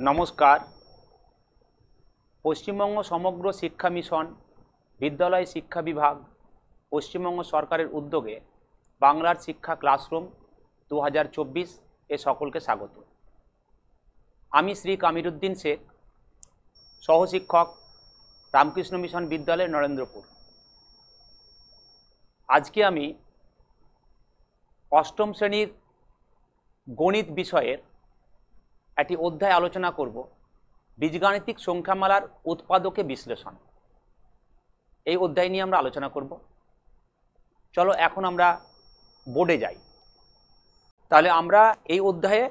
নমস্কার। পশ্চিমবঙ্গ সমগ্র শিক্ষা মিশন, বিদ্যালয় শিক্ষা বিভাগ, পশ্চিমবঙ্গ সরকারের উদ্যোগে বাংলার শিক্ষা ক্লাসরুম 2024 এ সকলকে স্বাগত। আমি শ্রী কামিরুদ্দিন শেখ, সহশিক্ষক, রামকৃষ্ণ মিশন বিদ্যালয়, নরেন্দ্রপুর। আজকে আমি অষ্টম শ্রেণীর গণিত বিষয়ের একটি অধ্যায় আলোচনা করব, বীজগাণিতিক সংখ্যামালার উৎপাদকে বিশ্লেষণ। এই অধ্যায় নিয়ে আমরা আলোচনা করব। চলো এখন আমরা বোর্ডে যাই। তাহলে আমরা এই অধ্যায়ে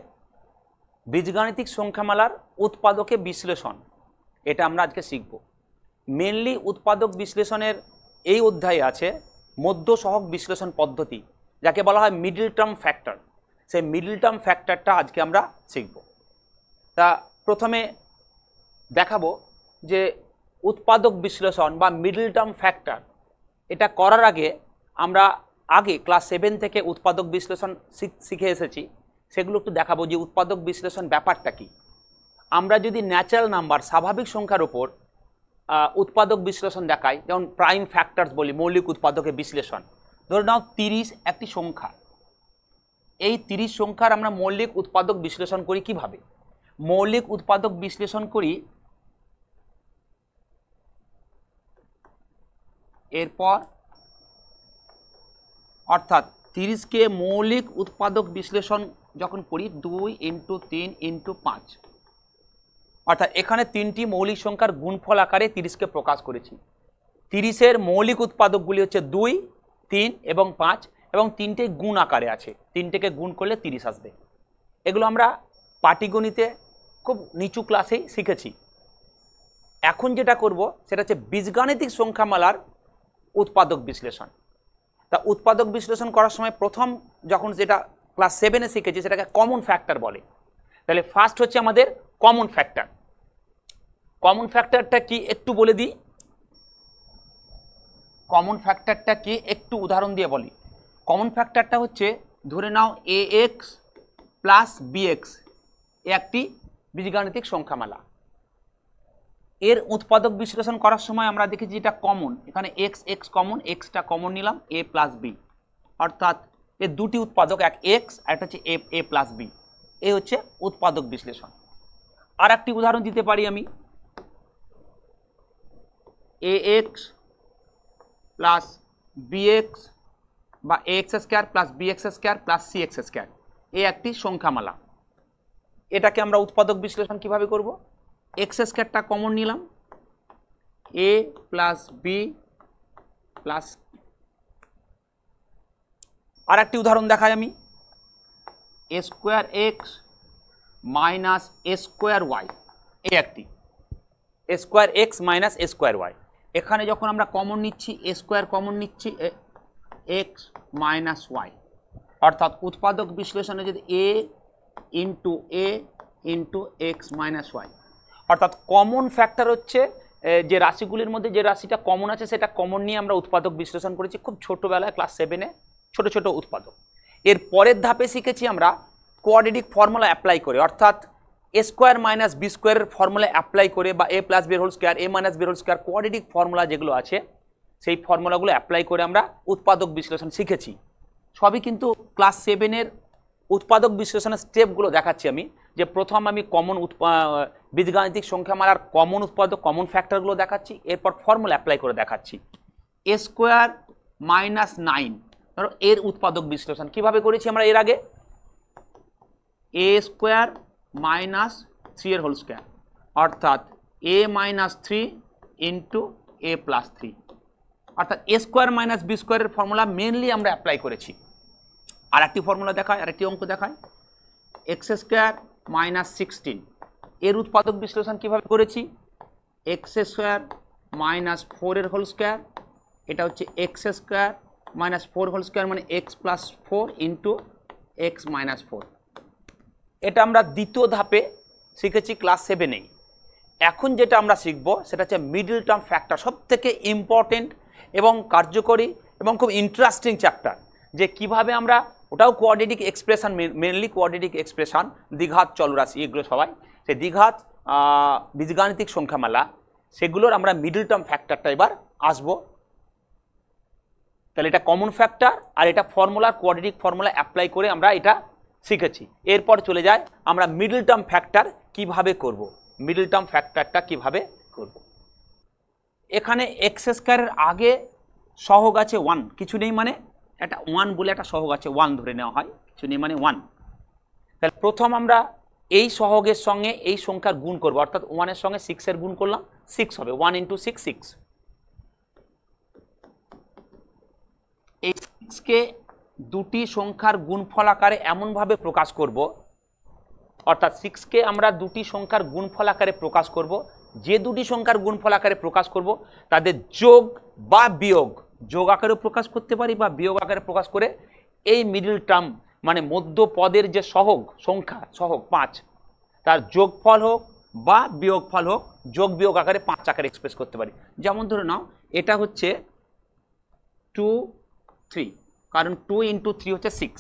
বীজগাণিতিক সংখ্যামালার উৎপাদকে বিশ্লেষণ, এটা আমরা আজকে শিখব। মেনলি উৎপাদক বিশ্লেষণের এই অধ্যায়ে আছে মধ্য সহগ বিশ্লেষণ পদ্ধতি, যাকে বলা হয় মিডল টার্ম ফ্যাক্টর। সেই মিডল টার্ম ফ্যাক্টরটা আজকে আমরা শিখব। তা প্রথমে দেখাবো যে উৎপাদক বিশ্লেষণ বা মিডল টার্ম ফ্যাক্টর, এটা করার আগে আমরা ক্লাস 7 থেকে উৎপাদক বিশ্লেষণ শিখে এসেছি। সেগুলো একটু দেখাবো যে উৎপাদক বিশ্লেষণ ব্যাপারটা কি। আমরা যদি ন্যাচারাল নাম্বার, স্বাভাবিক সংখ্যার উপর উৎপাদক বিশ্লেষণ দেখাই, যেমন প্রাইম ফ্যাক্টরস বলি, মৌলিক উৎপাদকের বিশ্লেষণ। ধরে নাও 30 একটি সংখ্যা। এই 30 সংখ্যার আমরা মৌলিক উৎপাদক বিশ্লেষণ করি কিভাবে? মৌলিক উৎপাদক বিশ্লেষণ করি এরপর, অর্থাৎ 30কে মৌলিক উৎপাদক বিশ্লেষণ যখন করি 2 × 3 × 5, অর্থাৎ এখানে 3টি মৌলিক সংখ্যার গুণফল আকারে 30কে প্রকাশ করেছি। 30-এর মৌলিক উৎপাদকগুলি হচ্ছে 2, 3 এবং 5, এবং 3টে গুণ আকারে আছে। 3টেকে গুণ করলে 30 আসবে। এগুলো আমরা পাটিগণিতে খুব নিচু ক্লাসেই শিখেছি। এখন যেটা করব সেটা হচ্ছে বীজগাণিতিক সংখ্যামালার উৎপাদক বিশ্লেষণ। তা উৎপাদক বিশ্লেষণ করার সময় প্রথম যখন যেটা ক্লাস 7-এ শিখেছি সেটাকে কমন ফ্যাক্টর বলে। তাহলে ফার্স্ট হচ্ছে আমাদের কমন ফ্যাক্টর। কমন ফ্যাক্টরটা কি একটু বলে দিই। কমন ফ্যাক্টরটা কি একটু উদাহরণ দিয়ে বলি। কমন ফ্যাক্টরটা হচ্ছে, ধরে নাও ax প্লাস bx একটি বীজগাণিতিক সংখ্যামালা। এর উৎপাদক বিশ্লেষণ করার সময় আমরা দেখেছি যেটা কমন, এখানে x কমন, xটা কমন নিলাম, a প্লাস b, অর্থাৎ এর দুটি উৎপাদক, এক x আর একটা হচ্ছে a প্লাস b। এই হচ্ছে উৎপাদক বিশ্লেষণ। আর একটি উদাহরণ দিতে পারি আমি, ax প্লাস bx বা ax square plus bx square plus cx square, এই একটি সংখ্যামালা। এটাকে আমরা উৎপাদক বিশ্লেষণ কিভাবে করব? x স্কয়ারটা কমন নিলাম, a প্লাস b প্লাস, আর একটি উদাহরণ দেখাই আমি, a square x minus a square y, এই একটি a square x minus a square y। এখানে যখন আমরা কমন নিচ্ছি, a স্কয়ার কমন নিচ্ছি, x মাইনাস y, অর্থাৎ উৎপাদক বিশ্লেষণে যদি a into a into x minus y, অর্থাৎ কমন ফ্যাক্টর হচ্ছে যে রাশিগুলির মধ্যে যে রাশিটা কমন আছে সেটা কমন নিয়ে আমরা উৎপাদক বিশ্লেষণ করেছি খুব ছোটোবেলায়, ক্লাস 7-এ, ছোট ছোট উৎপাদক। এর পরের ধাপে শিখেছি আমরা কোয়াড্রেটিক ফর্মুলা অ্যাপ্লাই করে, অর্থাৎ a স্কোয়ার মাইনাস বি স্কোয়ারের ফর্মুলা অ্যাপ্লাই করে, বা a plus B whole square, a minus B whole square, quadratic formula যেগুলো আছে সেই ফর্মুলাগুলো অ্যাপ্লাই করে আমরা উৎপাদক বিশ্লেষণ শিখেছি। সবই কিন্তু ক্লাস 7-এর উৎপাদক বিশ্লেষণের স্টেপগুলো দেখাচ্ছি আমি। যে প্রথম আমি কমন বীজগাণিতিক সংখ্যামালার কমন উৎপাদক, কমন ফ্যাক্টরগুলো দেখাচ্ছি, এরপর ফর্মুলা অ্যাপ্লাই করে দেখাচ্ছি। a স্কোয়ার মাইনাস 9, ধরো এর উৎপাদক বিশ্লেষণ কিভাবে করেছি আমরা এর আগে, a স্কোয়ার মাইনাস 3 এর হোল স্কোয়ার, অর্থাৎ a minus 3 into a plus 3, অর্থাৎ a স্কোয়ার মাইনাস বি স্কোয়ারের ফর্মুলা মেনলি আমরা অ্যাপ্লাই করেছি। আর একটি ফর্মুলা দেখায়, আরেকটি অঙ্ক দেখায়, এক্স স্কোয়ার মাইনাস 16, এর উৎপাদক বিশ্লেষণ কিভাবে করেছি, এক্স স্কোয়ার মাইনাস 4 এর হোল স্কোয়ার, এটা হচ্ছে x square minus 4 whole square মানে x plus 4 into x minus 4। এটা আমরা দ্বিতীয় ধাপে শিখেছি ক্লাস 7-এই। এখন যেটা আমরা শিখব সেটা হচ্ছে মিডল টার্ম ফ্যাক্টর, সব থেকে ইম্পর্টেন্ট এবং কার্যকরী এবং খুব ইন্টারেস্টিং চ্যাপ্টার। যে কিভাবে আমরা, ওটাও quadratic expression, mainly quadratic expression, দ্বিঘাত চলরাশি, এগুলো সবাই সে দ্বিঘাত বীজগাণিতিক সংখ্যামালা, সেগুলোর আমরা মিডল টার্ম ফ্যাক্টরটা এবার আসবো। তাহলে এটা কমন ফ্যাক্টর, আর এটা ফর্মুলার কোয়াড্রেটিক ফর্মুলা অ্যাপ্লাই করে আমরা এটা শিখেছি। এরপর চলে যায় আমরা মিডল টার্ম ফ্যাক্টর কিভাবে করব, মিডল টার্ম ফ্যাক্টরটা কিভাবে করব। এখানে এক্স স্কয়ারের আগে সহগ আছে 1, কিছু নেই মানে একটা 1 বলে একটা সহগ আছে 1 ধরে নেওয়া হয়, কিছু নেই মানে 1। তাহলে প্রথম আমরা এই সহগের সঙ্গে এই সংখ্যার গুণ করব, অর্থাৎ 1 এর সঙ্গে 6 এর গুণ করলাম, 6 হবে, 1 × 6 6। এই 6কে দুটি সংখ্যার গুণফল আকারে এমনভাবে প্রকাশ করব, অর্থাৎ 6কে আমরা দুটি সংখ্যার গুণফল আকারে প্রকাশ করব, যে দুটি সংখ্যার গুণফল আকারে প্রকাশ করব তাদের যোগ বা বিয়োগ, যোগ আকারেও প্রকাশ করতে পারি বা বিয়োগ আকারে প্রকাশ করে এই মিডল টার্ম মানে মধ্য পদের যে সহগ সংখ্যা, সহগ 5, তার যোগফল হোক বা বিয়োগফল হোক, যোগ বিয়োগ আকারে 5 আকারে এক্সপ্রেস করতে পারি। যেমন ধরে নাও এটা হচ্ছে 2 3, কারণ 2 × 3 হচ্ছে 6,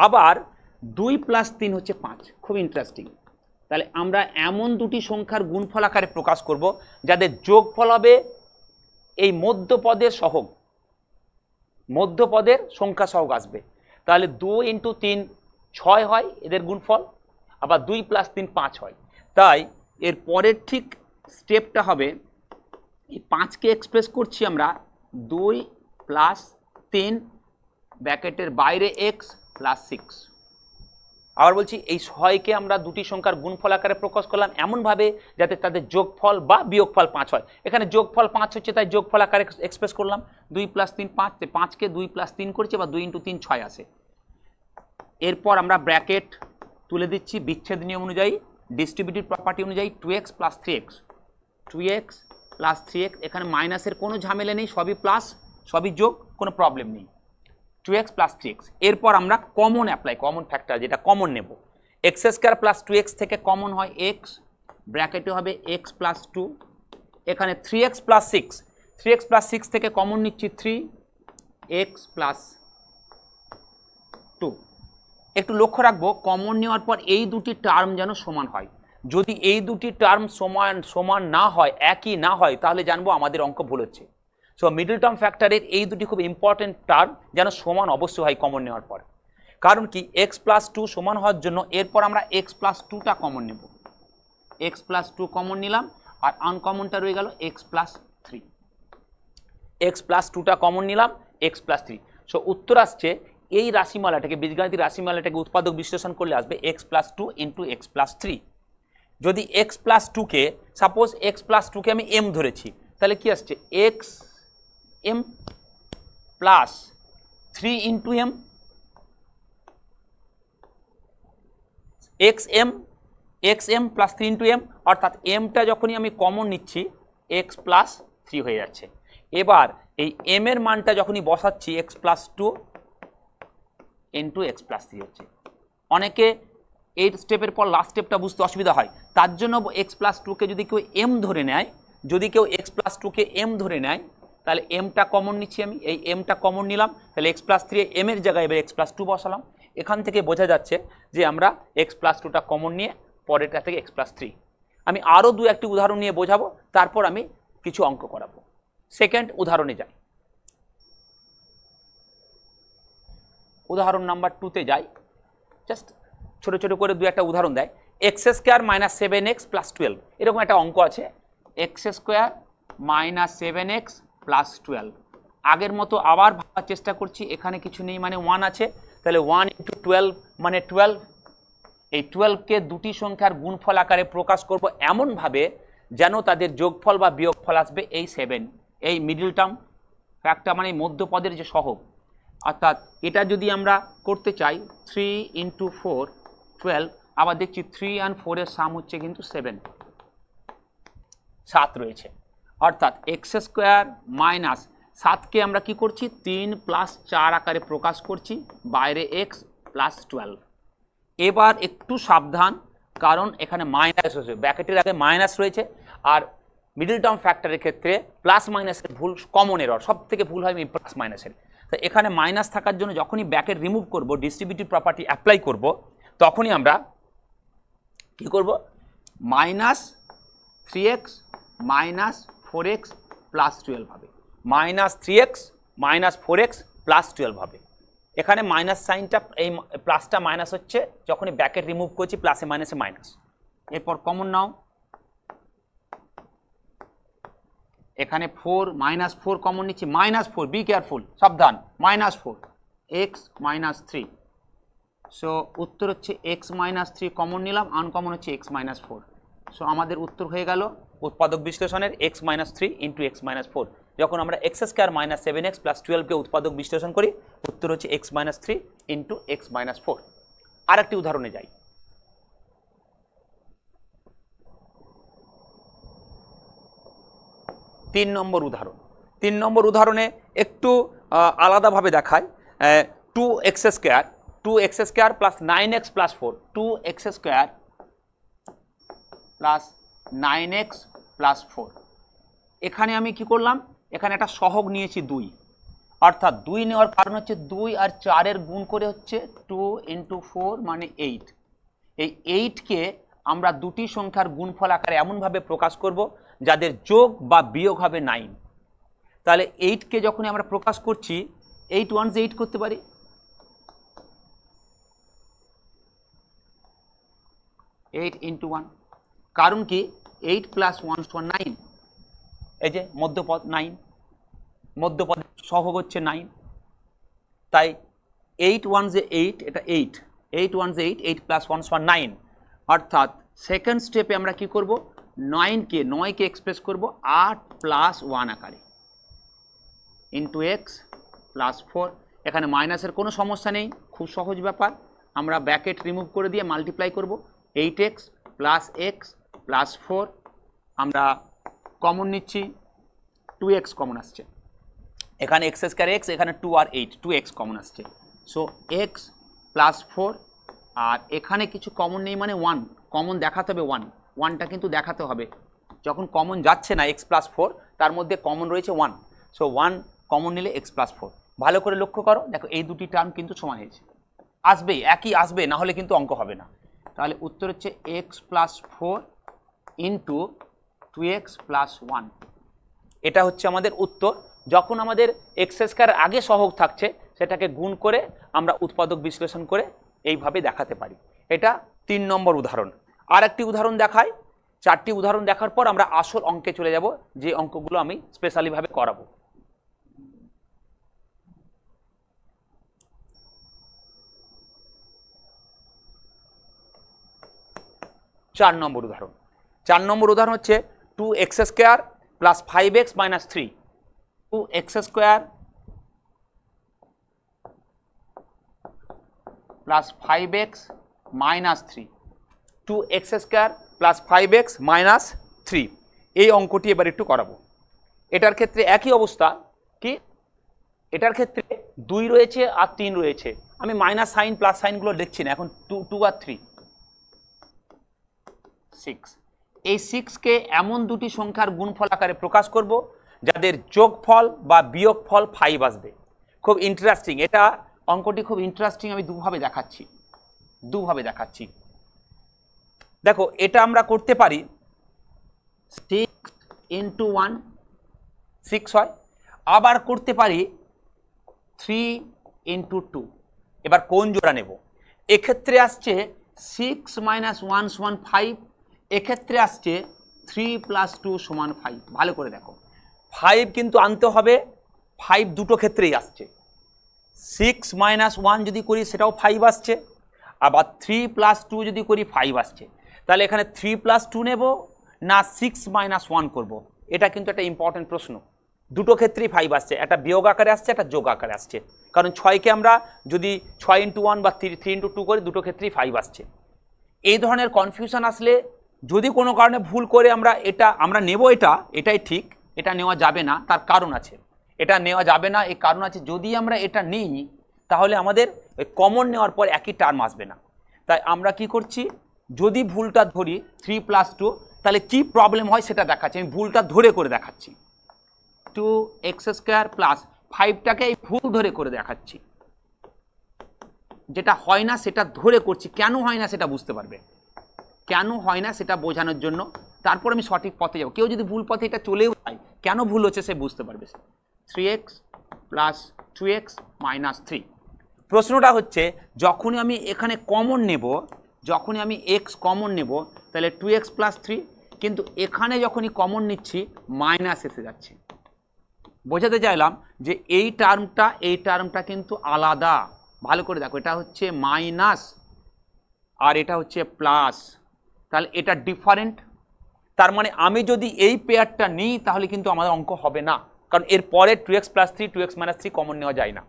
আবার 2 + 3 হচ্ছে 5। খুব ইন্টারেস্টিং। তাহলে আমরা এমন দুটি সংখ্যার গুণফল আকারে প্রকাশ করব যাদের যোগফল হবে এই মধ্যপদের সহগ, মধ্যপদের সংখ্যা সহগ আসবে। তাহলে 2 × 3 6 হয় এদের গুণফল, আবার 2 + 3 5 হয়। তাই এর পরের ঠিক স্টেপটা হবে, এই 5কে এক্সপ্রেস করছি আমরা 2 + 3 ব্র্যাকেটের বাইরে x + 6। আবার বলছি এই 6কে আমরা দুটি সংখ্যার গুণফল আকারে প্রকাশ করলাম এমনভাবে যাতে তাদের যোগফল বা বিয়োগফল 5 হয়। এখানে যোগফল 5 হচ্ছে তাই যোগফল আকারে এক্সপ্রেস করলাম, 2 + 3 5, 5কে 2 + 3 করছি, বা 2 × 3 6 আসে। এরপর আমরা ব্র্যাকেট তুলে দিচ্ছি বিচ্ছেদ নিয়ম অনুযায়ী, ডিস্ট্রিবিউটিভ প্রপার্টি অনুযায়ী 2x + 3x, 2x + 3x। এখানে মাইনাসের কোনো ঝামেলা নেই, সবই প্লাস, সবই যোগ, কোনো প্রবলেম নেই। 2x + 3x। এরপর আমরা কমন অ্যাপ্লাই, কমন ফ্যাক্টর যেটা কমন নেব, x² + 2x থেকে কমন হয় x, ব্র্যাকেটে হবে x + 2। এখানে 3x + 6, 3x + 6 থেকে কমন নিচ্ছি 3x + 2। একটু লক্ষ্য রাখবো কমন নেওয়ার পর এই দুটি টার্ম যেন সমান হয়। যদি এই দুটি টার্ম সমান না হয়, একই না হয়, তাহলে জানবো আমাদের অঙ্ক ভুল হচ্ছে। সো মিডল টার্ম ফ্যাক্টরের এই দুটি খুব ইম্পর্টেন্ট টার্ম যেন সমান অবশ্যই হয় কমন নেওয়ার পর। কারণ কি, x + 2 সমান হওয়ার জন্য এরপর আমরা x + 2টা কমন নেব, x + 2 কমন নিলাম, আর আনকমনটা রয়ে গেল x + 3, x + 2টা কমন নিলাম, x + 3। সো উত্তর আসছে এই রাশিমালাটাকে, বীজগাণিতিক রাশিমালাটাকে উৎপাদক বিশ্লেষণ করলে আসবে x + 2 × x + 3। যদি x + 2কে সাপোজ x + 2কে আমি m ধরেছি, তাহলে কি আসছে xm + 3 × m, xm + 3 × m, অর্থাৎ mটা যখনই আমি কমন নিচ্ছি x + 3 হয়ে যাচ্ছে। এবার এই m এর মানটা যখনই বসাচ্ছি x + 2 × x + 3 হচ্ছে। অনেকে এই স্টেপের পর লাস্ট স্টেপটা বুঝতে অসুবিধা হয়, তার জন্য x + 2কে যদি কেউ m ধরে নেয়, যদি কেউ x + 2কে m ধরে নেয়, তাহলে mটা কমন নিচ্ছি আমি, এই mটা কমন নিলাম, তাহলে x + 3 m এর জায়গায় এবার x + 2 বসালাম। এখান থেকে বোঝা যাচ্ছে যে আমরা x + 2টা কমন নিয়ে পরেরটা থেকে x + 3। আমি আরও 2-1টি উদাহরণ নিয়ে বোঝাবো, তারপর আমি কিছু অঙ্ক করাবো। সেকেন্ড উদাহরণে যাই, উদাহরণ নাম্বার 2তে যাই। জাস্ট ছোট ছোট করে 2-1টা উদাহরণ দেয়। x² - 7x + 12, এরকম একটা অঙ্ক আছে, x² - 7x + 12। আগের মতো আবার ভাবার চেষ্টা করছি, এখানে কিছু নেই মানে 1 আছে, তাহলে 1 × 12 মানে 12। এই 12কে দুটি সংখ্যার গুণফল আকারে প্রকাশ করব এমনভাবে যেন তাদের যোগফল বা বিয়োগফল আসবে এই 7, এই মিডল টার্ম ফ্যাক্টর মানে মধ্যপদের যে সহগ। অর্থাৎ এটা যদি আমরা করতে চাই 3 × 4 12, আবার দেখছি 3 আর 4 এর সাম হচ্ছে কিন্তু 7 রয়েছে। অর্থাৎ x² - 7কে আমরা কি করছি 3 + 4 আকারে প্রকাশ করছি, বাইরে x + 12। এবার একটু সাবধান, কারণ এখানে মাইনাস হয়েছে, ব্র্যাকেটের আগে মাইনাস রয়েছে, আর মিডল টার্ম ফ্যাক্টরের ক্ষেত্রে প্লাস মাইনাসের ভুল কমন এরর, সব থেকে ভুল হয় প্লাস মাইনাসের। তো এখানে মাইনাস থাকার জন্য যখনই ব্র্যাকেট রিমুভ করব, ডিস্ট্রিবিউটিভ প্রপার্টি অ্যাপ্লাই করব, তখনই আমরা কি করব, minus 3x minus 4x plus 12 হবে, minus 3x minus 4x plus 12 হবে। এখানে মাইনাস সাইনটা, এই প্লাসটা মাইনাস হচ্ছে যখনই ব্র্যাকেট রিমুভ করছি, প্লাসে মাইনাসে মাইনাস। এরপর কমন নাও, এখানে 4 মাইনাস 4 কমন নিচ্ছি, মাইনাস 4, বি কেয়ারফুল, সাবধান, মাইনাস 4 এক্স মাইনাস 3। সো উত্তর হচ্ছে এক্স মাইনাস 3 কমন নিলাম, আনকমন হচ্ছে এক্স মাইনাস 4। সো আমাদের উত্তর হয়ে গেল উৎপাদক বিশ্লেষণের x minus 3 into x minus 4। যখন আমরা x square minus 7x plus 12কে উৎপাদক বিশ্লেষণ করি, উত্তর হচ্ছে x minus 3 into x minus 4। আর একটি উদাহরণে যাই। 3 নম্বর উদাহরণ। 3 নম্বর উদাহরণে একটু আলাদাভাবে দেখায়। 2x square plus 9x plus 4, 2x square plus 9x plus 4। এখানে আমি কি করলাম, এখানে একটা সহগ নিয়েছি 2, অর্থাৎ 2 নেওয়ার কারণ হচ্ছে 2 আর 4 এর গুণ করে হচ্ছে 2 ইন্টু 4 মানে 8। এই 8কে আমরা দুটি সংখ্যার গুণফল আকারে এমনভাবে প্রকাশ করব যাদের যোগ বা বিয়োগ হবে 9। তাহলে 8কে যখন আমরা প্রকাশ করছি, 8 1 8 করতে পারি, 8 ইন্টু 1, কারণ কি 8 প্লাস 1 সমান 9, এই যে মধ্যপদ 9, মধ্যপদ সহগ হচ্ছে 9, তাই 8 1 যে 8, এটা 8, 8 1 যে 8, 8 প্লাস 1 সমান 9। অর্থাৎ সেকেন্ড স্টেপে আমরা কি করব, 9কে এক্সপ্রেস করব 8 প্লাস 1 আকারে ইন্টু এক্স প্লাস 4। এখানে মাইনাসের কোনো সমস্যা নেই, খুব সহজ ব্যাপার। আমরা ব্র্যাকেট রিমুভ করে দিয়ে মাল্টিপ্লাই করব, 8x প্লাস এক্স প্লাস 4। আমরা কমন নিচ্ছি, 2x কমন আসছে, এখানে এক্স স্কোয়ার এক্স, এখানে 2 আর 8, 2x কমন আসছে। সো এক্স প্লাস 4, আর এখানে কিছু কমন নেই মানে 1 কমন দেখাতে হবে, 1টা কিন্তু দেখাতে হবে। যখন কমন যাচ্ছে না এক্স প্লাস 4, তার মধ্যে কমন রয়েছে 1, সো 1 কমন নিলে এক্স প্লাস 4। ভালো করে লক্ষ্য করো, দেখো এই দুটি টার্ম কিন্তু সমান হয়েছে, আসবেই, একই আসবে, না হলে কিন্তু অঙ্ক হবে না। তাহলে উত্তর হচ্ছে x plus 4 into 2x plus 1। এটা হচ্ছে আমাদের উত্তর। যখন আমাদের এক্স স্কোয়ার আগে সহগ থাকছে, সেটাকে গুণ করে আমরা উৎপাদক বিশ্লেষণ করে এইভাবে দেখাতে পারি। এটা 3 নম্বর উদাহরণ। আর একটি উদাহরণ দেখাই। 4টি উদাহরণ দেখার পর আমরা আসল অঙ্কে চলে যাব, যে অঙ্কগুলো আমি স্পেশালিভাবে করাবো। 4 নম্বর উদাহরণ। 4 নম্বর উদাহরণ হচ্ছে 2x square plus 5x minus 3, 2x square plus 5x minus 3, 2x square plus 5x minus 3। এই অঙ্কটি এবার একটু করাবো। এটার ক্ষেত্রে একই অবস্থা, কি এটার ক্ষেত্রে 2 রয়েছে আর 3 রয়েছে। আমি মাইনাস সাইন প্লাস সাইনগুলো দেখছি না, এখন 2 আর 3 6। এই 6কে এমন দুটি সংখ্যার গুণফল আকারে প্রকাশ করব যাদের যোগফল বা বিয়োগফল 5 আসবে। খুব ইন্টারেস্টিং, এটা অঙ্কটি খুব ইন্টারেস্টিং। আমি দুভাবে দেখাচ্ছি। দেখো, এটা আমরা করতে পারি 6 ইন্টু 1 6 হয়, আবার করতে পারি 3 ইন্টু 2। এবার কোন জোড়া নেব? এক্ষেত্রে আসছে 6 মাইনাস 1 সমান 5, এক্ষেত্রে আসছে 3 প্লাস 2 সমান 5। ভালো করে দেখো, 5 কিন্তু আনতে হবে, 5 দুটো ক্ষেত্রেই আসছে। 6 মাইনাস 1 যদি করি সেটাও 5 আসছে, আবার 3 প্লাস 2 যদি করি 5 আসছে। তাহলে এখানে 3 প্লাস 2 নেব না 6 মাইনাস 1 করব? এটা কিন্তু একটা ইম্পর্টেন্ট প্রশ্ন। দুটো ক্ষেত্রেই 5 আসছে, একটা বিয়োগ আকারে আসছে, একটা যোগ আকারে আসছে। কারণ 6কে আমরা যদি 6 ইন্টু 1 বা 3 ইন্টু 2 করি, দুটো ক্ষেত্রেই 5 আসছে। এই ধরনের কনফিউশন আসলে, যদি কোনো কারণে ভুল করে আমরা নেব, এটাই ঠিক, এটা নেওয়া যাবে না, তার কারণ আছে। এটা নেওয়া যাবে না, এই কারণ আছে, যদি আমরা এটা নিই তাহলে আমাদের ওই কমন নেওয়ার পর একই টার্ম আসবে না। তাই আমরা কি করছি, যদি ভুলটা ধরি 3 প্লাস 2, তাহলে কি প্রবলেম হয় সেটা দেখাচ্ছি। আমি ভুলটা ধরে করে দেখাচ্ছি, 2x স্কোয়ার প্লাস 5টাকে এই ভুল ধরে করে দেখাচ্ছি। যেটা হয় না সেটা ধরে করছি, কেন হয় না সেটা বুঝতে পারবে। কেন হয় না সেটা বোঝানোর জন্য, তারপর আমি সঠিক পথে যাব। কেউ যদি ভুল পথে এটা চলেও যায়, কেন ভুল হচ্ছে সে বুঝতে পারবে। 3x plus 2x minus 3। প্রশ্নটা হচ্ছে যখনই আমি এখানে কমন নেব, যখনই আমি x কমন নেব তাহলে 2x প্লাস 3, কিন্তু এখানে যখনই কমন নিচ্ছি মাইনাস এসে যাচ্ছে। বোঝাতে চাইলাম যে এই টার্মটা কিন্তু আলাদা। ভালো করে দেখো, এটা হচ্ছে মাইনাস আর এটা হচ্ছে প্লাস, তাহলে এটা ডিফারেন্ট। তার মানে আমি যদি এই পেয়ারটা নিই তাহলে কিন্তু আমাদের অঙ্ক হবে না, কারণ এর পরে 2x plus 3 2x minus 3 common নেওয়া যায় না।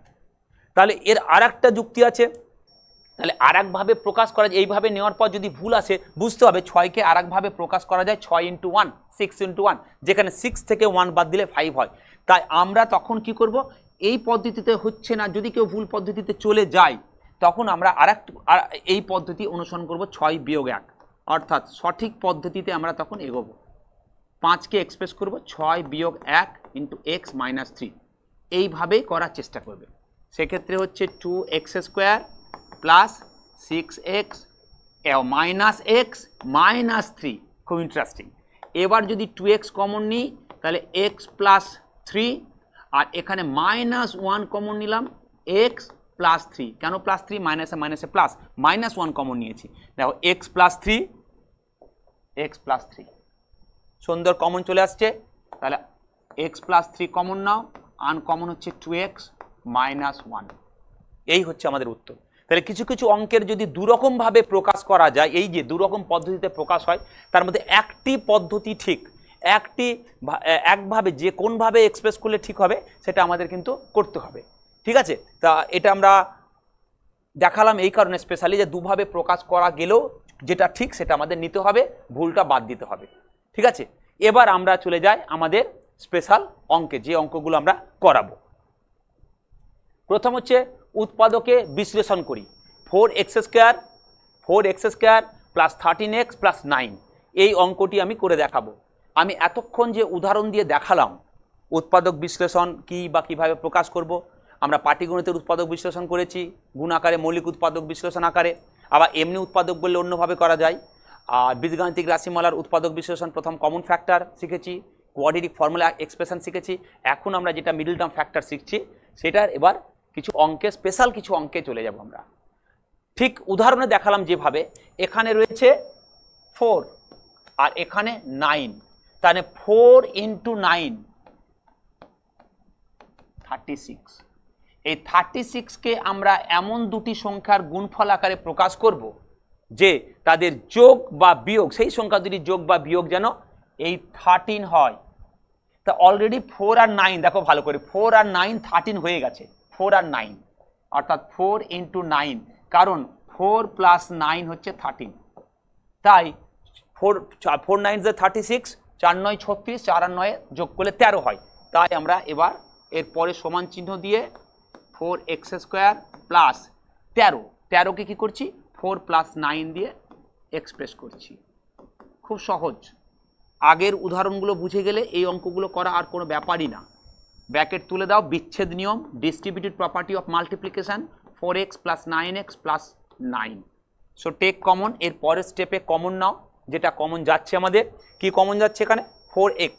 তাহলে এর আর একটা যুক্তি আছে, তাহলে আর একভাবে প্রকাশ করা যায়। এইভাবে নেওয়ার পর যদি ভুল আসে বুঝতে হবে 6কে আর একভাবে প্রকাশ করা যায় 6 × 1 6 × 1, যেখানে 6 থেকে 1 বাদ দিলে 5 হয়। তাই আমরা তখন কি করব, এই পদ্ধতিতে হচ্ছে না, যদি কেউ ভুল পদ্ধতিতে চলে যায় তখন আমরা এই পদ্ধতি অনুসরণ করব 6 বিয়োগ 1, অর্থাৎ সঠিক পদ্ধতিতে আমরা তখন এগোবো। 5কে এক্সপ্রেস করব 6 বিয়োগ 1 × x মাইনাস 3, এইভাবেই করার চেষ্টা করবে। সেক্ষেত্রে হচ্ছে 2x square plus 6x minus x minus 3। খুব ইন্টারেস্টিং। এবার যদি 2x কমন নিই তাহলে x প্লাস 3, আর এখানে মাইনাস 1 কমন নিলাম x প্লাস 3। কেন প্লাস 3? মাইনাসে মাইনাসে প্লাস, মাইনাস 1 কমন নিয়েছি। দেখো x প্লাস 3, x প্লাস 3 সুন্দর কমন চলে আসছে। তাহলে x প্লাস 3 কমন নাও, আনকমন হচ্ছে 2x মাইনাস 1। এই হচ্ছে আমাদের উত্তর। তাহলে কিছু কিছু অঙ্কের যদি দুরকমভাবে প্রকাশ করা যায়, এই যে দুরকম পদ্ধতিতে প্রকাশ হয়, তার মধ্যে একটি পদ্ধতি ঠিক, একভাবে যে কোনভাবে এক্সপ্রেস করলে ঠিক হবে সেটা আমাদের কিন্তু করতে হবে। ঠিক আছে, তা এটা আমরা দেখালাম এই কারণে স্পেশালি যে দুভাবে প্রকাশ করা গেলেও যেটা ঠিক সেটা আমাদের নিতে হবে, ভুলটা বাদ দিতে হবে। ঠিক আছে, এবার আমরা চলে যাই আমাদের স্পেশাল অঙ্কে, যে অঙ্কগুলো আমরা করাবো। প্রথম হচ্ছে উৎপাদকে বিশ্লেষণ করি। 4x square plus 13x plus 9, এই অঙ্কটি আমি করে দেখাবো। আমি এতক্ষণ যে উদাহরণ দিয়ে দেখালাম উৎপাদক বিশ্লেষণ কি বা কীভাবে প্রকাশ করব, আমরা পাটিগণিতের উৎপাদক বিশ্লেষণ করেছি, গুণ আকারে, মৌলিক উৎপাদক বিশ্লেষণ আকারে, আবার এমনি উৎপাদক বললে অন্যভাবে করা যায়। আর বীজগাণিতিক রাশিমালার উৎপাদক বিশ্লেষণ প্রথম কমন ফ্যাক্টর শিখেছি, কোয়াড্রেটিক ফর্মুলা এক্সপ্রেশন শিখেছি। এখন আমরা যেটা মিডল টার্ম ফ্যাক্টর শিখছি সেটার এবার কিছু অঙ্কে, স্পেশাল কিছু অঙ্কে চলে যাব আমরা। ঠিক উদাহরণে দেখালাম যেভাবে, এখানে রয়েছে 4 আর এখানে 9, তাহলে 4 × 9 36। এই 36কে আমরা এমন দুটি সংখ্যার গুণফল আকারে প্রকাশ করব যে তাদের যোগ বা বিয়োগ, সেই সংখ্যা দুটি যোগ বা বিয়োগ যেন এই 13 হয়। তা অলরেডি 4 আর 9 দেখো ভালো করে, 4 আর 9 13 হয়ে গেছে, 4 আর 9 অর্থাৎ 4 × 9, কারণ 4 প্লাস 9 হচ্ছে 13। তাই 4 9 36, 4 9 36, 4 আর 9 যোগ করলে 13 হয়। তাই আমরা এবার এরপরে সমান চিহ্ন দিয়ে 4x স্কোয়ার প্লাস 13কে কী করছি, 4 প্লাস 9 দিয়ে এক্সপ্রেস করছি। খুব সহজ। আগের উদাহরণগুলো বুঝে গেলে এই অঙ্কগুলো করা আর কোনো ব্যাপারই না। ব্র্যাকেট তুলে দাও, বিচ্ছেদ নিয়ম, distributive property of multiplication, 4x plus 9x plus 9। So take common, এর পরের স্টেপে কমন নাও, যেটা কমন যাচ্ছে আমাদের, কি কমন যাচ্ছে এখানে 4x,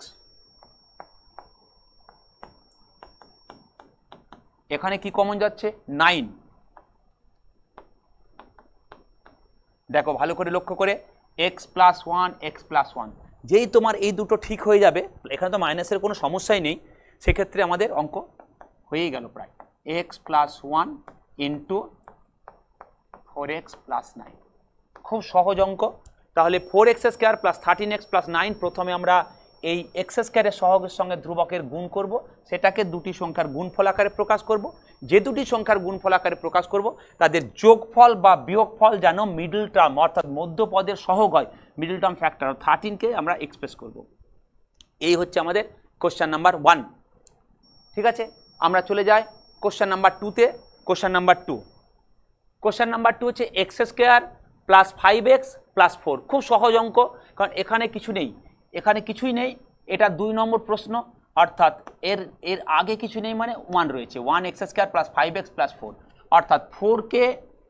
এখানে কি কমন যাচ্ছে 9। দেখো ভালো করে লক্ষ্য করে, x প্লাস 1 x প্লাস 1, যেই তোমার এই দুটো ঠিক হয়ে যাবে, এখানে তো মাইনাসের কোনো সমস্যাই নেই, সেক্ষেত্রে আমাদের অঙ্ক হয়েই গেল প্রায়। x প্লাস 1 × 4x প্লাস 9, খুব সহজ অঙ্ক। তাহলে 4x square plus 13x plus 9, প্রথমে আমরা এই x স্কোয়ারের সহগের সঙ্গে ধ্রুবকের গুণ করব, সেটাকে দুটি সংখ্যার গুণফল আকারে প্রকাশ করব। যে দুটি সংখ্যার গুণফল আকারে প্রকাশ করব তাদের যোগফল বা বিয়োগফল যেন মিডল টার্ম অর্থাৎ মধ্যপদের সহগ হয়, মিডল টার্ম ফ্যাক্টর 13কে আমরা এক্সপ্রেস করব। এই হচ্ছে আমাদের কোশ্চেন নাম্বার 1। ঠিক আছে, আমরা চলে যাই কোশ্চেন নাম্বার 2তে। কোশ্চেন নাম্বার 2 হচ্ছে x square plus 5x plus 4। খুব সহজ অঙ্ক, কারণ এখানে কিছুই নেই, এটা 2 নম্বর প্রশ্ন, অর্থাৎ এর আগে কিছু নেই মানে 1 রয়েছে, 1x square plus 5x plus 4, অর্থাৎ 4কে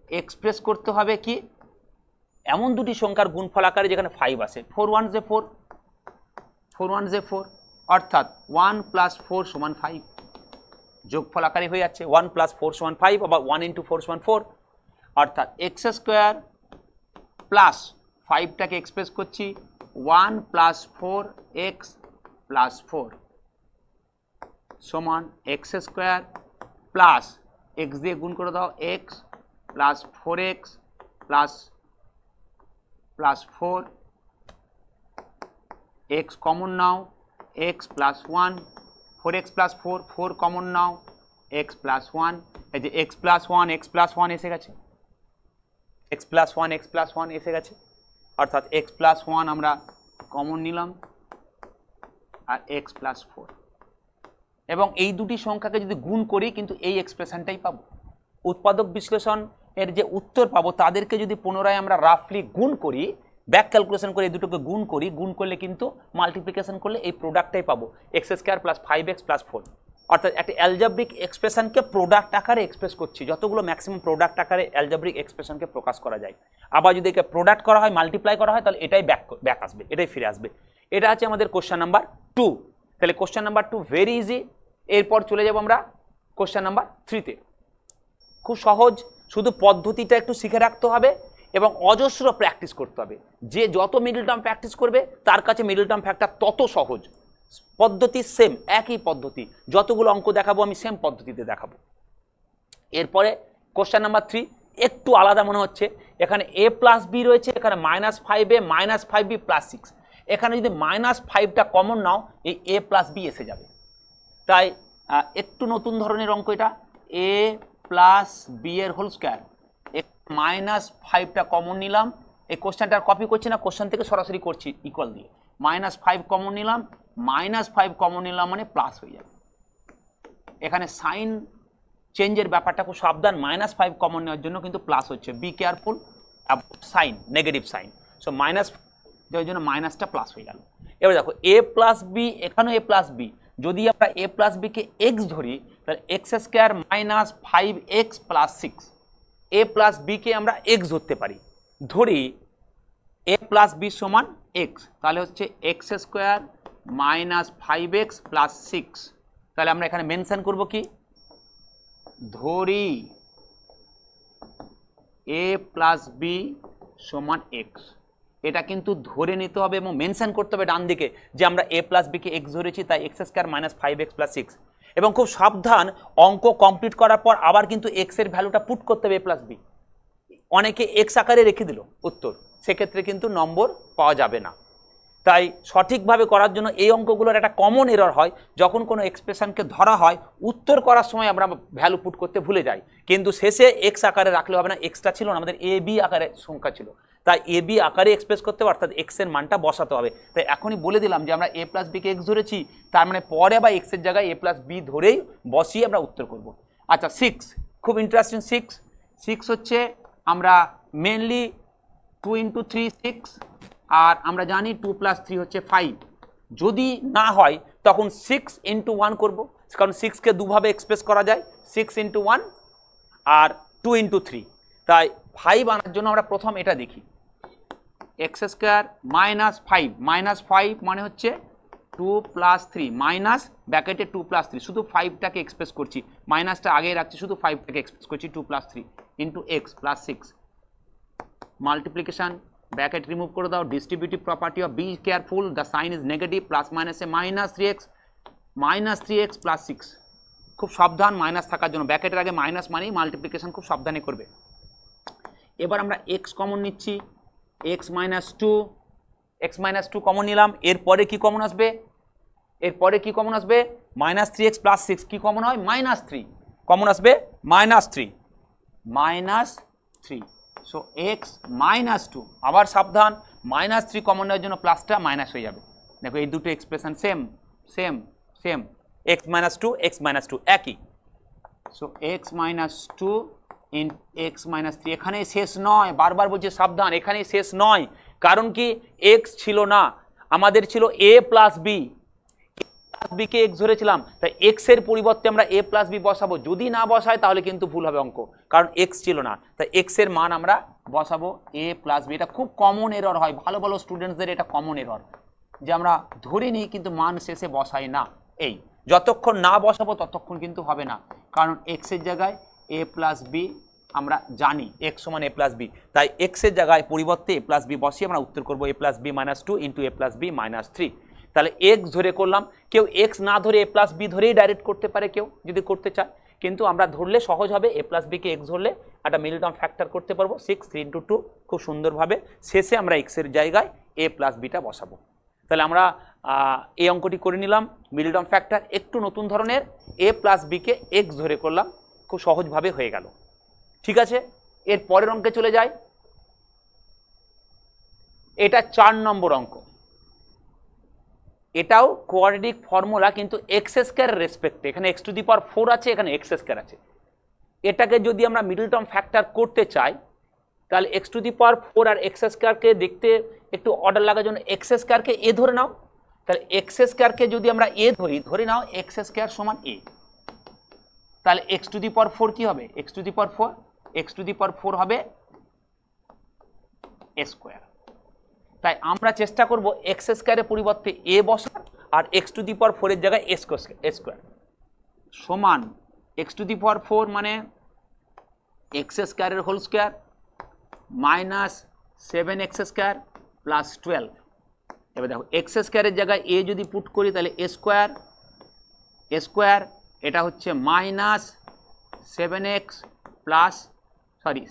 এক্সপ্রেস করতে হবে কি এমন দুটি সংখ্যার গুণফল আকারে যেখানে 5 আসে, 4 1 যে 4, 4 1 যে 4, অর্থাৎ 1 + 4 = 5, যোগফল আকারে হয়ে যাচ্ছে 1 + 4 = 5, আবার 1 × 4 = 4, অর্থাৎ x² প্লাস 5টাকে এক্সপ্রেস করছি 1 + 4x + 4 সমান x² প্লাস x দিয়ে গুণ করে দাও x plus 4x plus 4, x common নাও x + 1, 4x + 4, 4 কমন নাও x + 1, এই যে x + 1 x + 1 এসে গেছে, x + 1 x + 1 এসে গেছে, অর্থাৎ x + 1 আমরা কমন নিলাম আর x + 4, এবং এই দুটি সংখ্যাকে যদি গুণ করি কিন্তু এই এক্সপ্রেশনটাই পাবো। উৎপাদক বিশ্লেষণ এর যে উত্তর পাবো তাদেরকে যদি পুনরায় আমরা রাফলি গুণ করি, ব্যাক ক্যালকুলেশন করে এই দুটোকে গুণ করি, গুণ করলে কিন্তু মাল্টিপ্লিকেশন করলে এই প্রোডাক্টটাই পাবো, x² + 5x + 4, অর্থাৎ একটা অ্যালজেব্রিক এক্সপ্রেশনকে প্রোডাক্ট আকারে এক্সপ্রেস করছি, যতগুলো ম্যাক্সিমাম প্রোডাক্ট আকারে অ্যালজেব্রিক এক্সপ্রেশনকে প্রকাশ করা যায়। আবার যদি একে প্রোডাক্ট করা হয়, মাল্টিপ্লাই করা হয়, তাহলে এটাই ব্যাক আসবে, এটাই ফিরে আসবে। এটা আছে আমাদের কোশ্চেন নাম্বার 2। তাহলে কোশ্চেন নাম্বার 2 ভেরি ইজি। এরপর চলে যাব আমরা কোশ্চেন নাম্বার 3-তে। খুব সহজ, শুধু পদ্ধতিটা একটু শিখে রাখতে হবে এবং অজস্র প্র্যাকটিস করতে হবে। যে যত মিডল টার্ম প্র্যাকটিস করবে তার কাছে মিডল টার্ম ফ্যাক্টর তত সহজ। পদ্ধতি সেম, একই পদ্ধতি, যতগুলো অঙ্ক দেখাবো আমি সেম পদ্ধতিতে দেখাবো। এরপরে কোশ্চেন নাম্বার 3 একটু আলাদা মনে হচ্ছে, এখানে a + b রয়েছে, এখানে -5a -5b + 6, এখানে যদি -5টা কমন নাও এই a + b এসে যাবে, তাই একটু নতুন ধরনের অঙ্ক এটা, a + b এর হোল স্কয়ার, -5টা কমন নিলাম, এই কোশ্চেনটার কপি করছি না, কোশ্চেন থেকে সরাসরি করছি ইকুয়াল দিয়ে, -5 কমন নিলাম, -5 কমন নিলাম মানে প্লাস হয়ে যাবে। এখানে সাইন চেঞ্জের ব্যাপারটা খুব সাবধান, -5 কমন নেওয়ার জন্য কিন্তু প্লাস হচ্ছে, be careful, sign negative sign, so minus, যার জন্য মাইনাসটা প্লাস হয়ে গেল। এবার দেখো a + b, এখানেও a + b, যদি আমরা a + b কে x ধরি তাহলে x² - 5x + 6, a + b কে আমরা x ধরতে পারি, ধরি a + b = x, তাহলে হচ্ছে x² - 5x + 6, তাহলে আমরা এখানে মেনশন করব কি, ধরি a + b = x, এটা কিন্তু ধরে নিতে হবে এবং মেনশন করতে হবে ডান দিকে যে আমরা a + b কে x ধরেছি, তাই x² - 5x + 6, এবং খুব সাবধান অঙ্ক কমপ্লিট করার পর আবার কিন্তু x এর ভ্যালুটা পুট করতে হবে a + b, অনেকে x আকারে রেখে দিল উত্তর, সেক্ষেত্রে কিন্তু নম্বর পাওয়া যাবে না। তাই সঠিকভাবে করার জন্য এই অঙ্কগুলোর একটা কমন এরর হয়, যখন কোনো এক্সপ্রেশনকে ধরা হয় উত্তর করার সময় আমরা ভ্যালু পুট করতে ভুলে যাই, কিন্তু শেষে এক্স আকারে রাখলে হবে না, এক্সটা ছিল না, আমাদের এ বি আকারে সংখ্যা ছিল, তাই এ বি আকারে এক্সপ্রেস করতে হবে, অর্থাৎ এক্স এর মানটা বসাতে হবে। তাই এখনই বলে দিলাম যে আমরা a + b কে এক্স ধরেছি, তার মানে পরে আবার এক্স এর জায়গায় a + b ধরেই বসিয়ে আমরা উত্তর করব। আচ্ছা 6, খুব ইন্টারেস্টিং 6 হচ্ছে আমরা মেনলি 2 × 3 6, আর আমরা জানি 2 + 3 হচ্ছে 5, যদি না হয় তখন 6 × 1 করব, কারণ 6কে দুভাবে এক্সপ্রেস করা যায়, 6 × 1 আর 2 × 3, তাই 5 আনার জন্য আমরা প্রথম এটা দেখি, x² - 5, -5 মানে হচ্ছে 2 + 3, মাইনাস ব্র্যাকেটে 2 + 3, শুধু 5টাকে এক্সপ্রেস করছি, মাইনাসটা আগে রাখছি, শুধু 5টাকে এক্সপ্রেস করছি, 2 + 3 × x + 6, মাল্টিপ্লিকেশন ব্র্যাকেট রিমুভ করে দাও, distributive property of, be careful, the sign is negative, plus মাইনাসে -3x + 6, খুব সাবধান মাইনাস থাকার জন্য, ব্র্যাকেটের আগে মাইনাস মানেই মাল্টিপ্লিকেশন খুব সাবধানে করবে। এবার আমরা x কমন নিচ্ছি, x - 2 কমন নিলাম, এরপরে কি কমন আসবে, -3x + 6 কি কমন হয়, -3 কমন আসবে, -3, সো x - 2, আবার সাবধান -3 কমন নেওয়ার জন্য প্লাসটা মাইনাস হয়ে যাবে। দেখো এই দুটো এক্সপ্রেশন সেম, x - 2 একই, সো x - 2 × x - 3, এখানেই শেষ নয়, বারবার বলছি সাবধান, এখানেই শেষ নয়, কারণ কি x ছিল না, আমাদের ছিল a + b, b K x ধরেছিলাম, তাই x এর পরিবর্তে আমরা a + b বসাবো, যদি না বসাই তাহলে কিন্তু ভুল হবে অঙ্ক, কারণ x ছিল না, তাই x এর মান আমরা বসাবো এ প্লাস বি। এটা খুব কমন এরর হয়, ভালো ভালো স্টুডেন্টসদের এটা কমন এরর, যে আমরা ধরে নিই কিন্তু মান শেষে বসাই না। এই যতক্ষণ না বসাবো ততক্ষণ কিন্তু হবে না, কারণ এক্সের জায়গায় এ প্লাস বি আমরা জানি এক্স সমান এ প্লাস বি, তাই এক্সের জায়গায় পরিবর্তে এ প্লাস বি বসিয়ে আমরা উত্তর করবো এ প্লাস বি মাইনাস 2 ইন্টু এ প্লাস বি মাইনাস 3। তাহলে এক্স ধরে করলাম, কেউ এক্স না ধরে এ প্লাস বি ধরেই ডাইরেক্ট করতে পারে কেউ যদি করতে চায়, কিন্তু আমরা ধরলে সহজ হবে, এ প্লাস বিকে এক্স ধরলে একটা মিডল টার্ম ফ্যাক্টর করতে পারবো 6 3 ইন্টু 2 খুব সুন্দরভাবে, শেষে আমরা এক্সের জায়গায় এ প্লাস বিটা বসাবো। তাহলে আমরা এই অঙ্কটি করে নিলাম, মিডল টার্ম ফ্যাক্টর একটু নতুন ধরনের, এ প্লাস বিকে এক্স ধরে করলাম, খুব সহজভাবে হয়ে গেল। ঠিক আছে, এর পরের অঙ্কে চলে যাই। এটা 4 নম্বর অঙ্ক, এটাও কোয়াড্রেটিক ফর্মুলা কিন্তু এক্স স্কয়ারের রেসপেক্টে, এখানে এক্স টু দি পাওয়ার 4 আছে, এখানে এক্স স্কয়ার আছে। এটাকে যদি আমরা মিডল টার্ম ফ্যাক্টর করতে চাই তাহলে এক্স টু দি পাওয়ার 4 আর এক্স স্কয়ারকে দেখতে একটু অর্ডার লাগার জন্য এক্স স্কয়ারকে এ ধরে নাও, তাহলে এক্স স্কয়ারকে যদি আমরা এ ধরে নাও এক্স স্কয়ার সমান এ, তাহলে এক্স টু দি পাওয়ার 4 কি হবে, x to the power 4, x to the power 4 হবে এ স্কয়ার। তাই আমরা চেষ্টা করব এক্স স্কয়ারের পরিবর্তে এ বসার, আর এক্স টু দি পাওয়ার 4 এর জায়গায় এ স্কয়ার সমান এক্স টু দি পাওয়ার 4 মানে এক্স স্কয়ারের whole square minus 7x square plus 12। এবার দেখো এক্স স্কয়ারের জায়গায় এ যদি পুট করি তাহলে এ স্কয়ার এটা হচ্ছে মাইনাস 7x প্লাস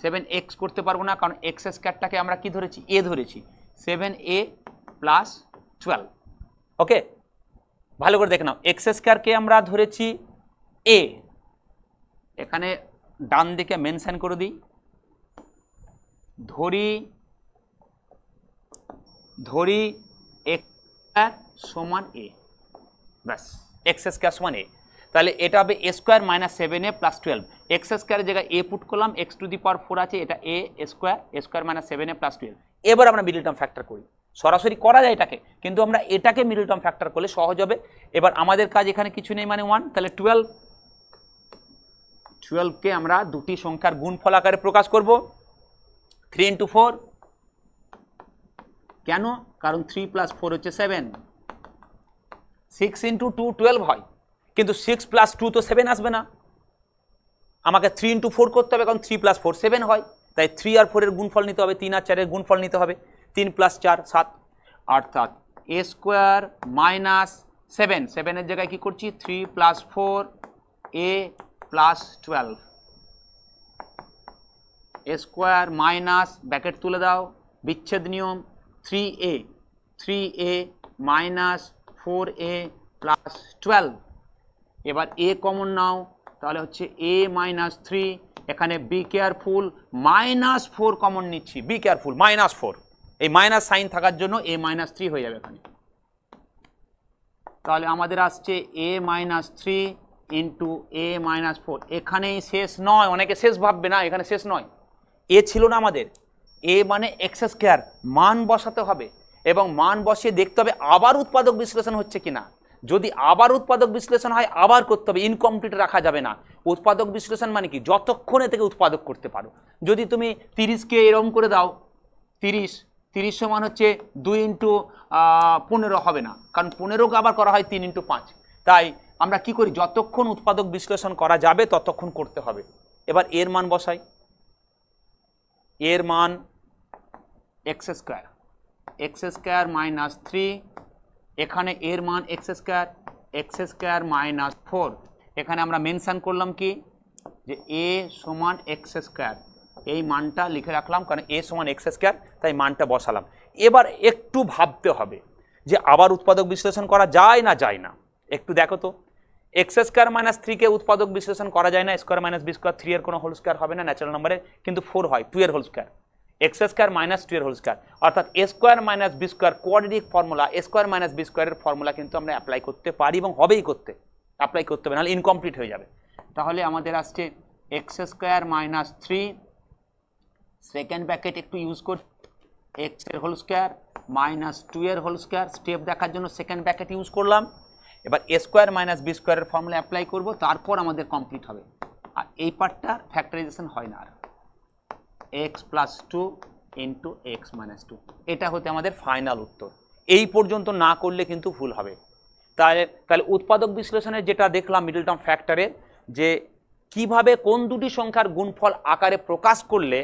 7x করতে পারবো না, কারণ এক্স স্কয়ারটাকে আমরা কি ধরেছি, এ ধরেছি, 7a প্লাস 12। ওকে, ভালো করে দেখে নাও, এক্স স্কয়ারকে আমরা ধরেছি এ, এখানে ডান দিকে মেনশন করে দিই, ধরি এক্স স্কয়ার সমান এ, ব্যাস এক্স স্কয়ার সমান এ। তাহলে এটা হবে a square minus 7a plus 12, x স্কয়ারের জায়গায় এ পুট করলাম, এক্স টু দি পাওয়ার 4 আছে, এটা এ স্কয়ার মাইনাস 7a প্লাস 12। এবার আমরা মিডল টার্ম ফ্যাক্টর করি, সরাসরি করা যায় এটাকে, কিন্তু আমরা এটাকে মিডল টার্ম ফ্যাক্টর করলে সহজ হবে। এবার আমাদের কাজ এখানে কিছু নেই মানে 1, তাহলে 12কে আমরা দুটি সংখ্যার গুণফল আকারে প্রকাশ করব, 3 ইন্টু 4, কেন, কারণ 3 প্লাস 4 হচ্ছে 7, 6 ইন্টু 2 12 হয়, কিন্তু 6 প্লাস 2 তো 7 আসবে না, আমাকে 3 ইন্টু 4 করতে হবে, কারণ 3 প্লাস 4 7 হয়, তাই 3 আর 4 এর গুণফল নিতে হবে, 3 আর 4 এর গুণফল নিতে হবে, 3 প্লাস 4 7, অর্থাৎ এ স্কোয়ার মাইনাস 7 এর জায়গায় কি করছি 3 প্লাস 4 এ প্লাস 12, এ স্কোয়ার মাইনাস ব্র্যাকেট তুলে দাও, বিচ্ছেদ নিয়ম, 3a মাইনাস 4a প্লাস 12। এবার এ কমন নাও, তাহলে হচ্ছে এ মাইনাস 3, এখানে বি কেয়ারফুল মাইনাস 4 কমন নিচ্ছি, বি কেয়ারফুল মাইনাস 4, এই মাইনাস সাইন থাকার জন্য এ মাইনাস 3 হয়ে যাবে এখানে। তাহলে আমাদের আসছে এ মাইনাস 3 ইন্টু এ মাইনাস 4, এখানেই শেষ নয়, অনেকে শেষ ভাববে না, এখানে শেষ নয়, এ ছিল না আমাদের, এ মানে এক্স স্কয়ার, মান বসাতে হবে এবং মান বসিয়ে দেখতে হবে আবার উৎপাদক বিশ্লেষণ হচ্ছে কিনা, যদি আবার উৎপাদক বিশ্লেষণ হয় আবার করতে হবে, ইনকমপ্লিট রাখা যাবে না। উৎপাদক বিশ্লেষণ মানে কি, যতক্ষণে থেকে উৎপাদক করতে পারো, যদি তুমি 30কে এরকম করে দাও, 30 সমান হচ্ছে 2 ইন্টু 15 হবে না, কারণ 15কে আবার করা হয় 3 ইন্টু 5, তাই আমরা কি করি, যতক্ষণ উৎপাদক বিশ্লেষণ করা যাবে ততক্ষণ করতে হবে। এবার এর মান বসাই, এর মান এক্স স্কয়ার মাইনাস 3, এখানে এর মান এক্স স্কয়ার মাইনাস 4, এখানে আমরা মেনশন করলাম কি যে এ সমান এক্স স্কয়ার, এই মানটা লিখে রাখলাম, কারণ এ সমান এক্স স্কয়ার, তাই মানটা বসালাম। এবার একটু ভাবতে হবে যে আবার উৎপাদক বিশ্লেষণ করা যায় না যায় না, একটু দেখো তো, এক্স স্কয়ার মাইনাস 3কে উৎপাদক বিশ্লেষণ করা যায় না, স্কয়ার মাইনাস বি স্কয়ার, 3 এর কোনো হোল স্কয়ার হবে না ন্যাচারাল নাম্বারে, কিন্তু 4 হয় 2 এর whole square, x square minus 2 এর হোল স্কয়ার, অর্থাৎ a square minus b square quadratic formula, a square minus b স্কয়ারের ফর্মুলা কিন্তু আমরা অ্যাপ্লাই করতে পারি এবং হবেই অ্যাপ্লাই করতে হবে, নাহলে ইনকমপ্লিট হয়ে যাবে। তাহলে আমাদের আসছে x square minus 3, second bracket একটু ইউজ কর, এক্স এর হোল স্কয়ার মাইনাস 2 এর হোল স্কয়ার, স্টেপ দেখার জন্য সেকেন্ড ব্র্যাকেট ইউজ করলাম। এবার এ স্কয়ার মাইনাস বি স্কয়ারের ফর্মুলা অ্যাপ্লাই করব, তারপর আমাদের কমপ্লিট হবে, আর এই পার্টটা ফ্যাক্টরাইজেশন হয় না আর। X plus two into x minus two, এটা হতে আমাদের ফাইনাল উত্তর। এই পর্যন্ত না করলে কিন্তু ভুল হবে। তাহলে উৎপাদক বিশ্লেষণে যেটা দেখলাম মিডল টার্ম ফ্যাক্টরের, যে কিভাবে কোন দুটি সংখ্যার গুণফল আকারে প্রকাশ করলে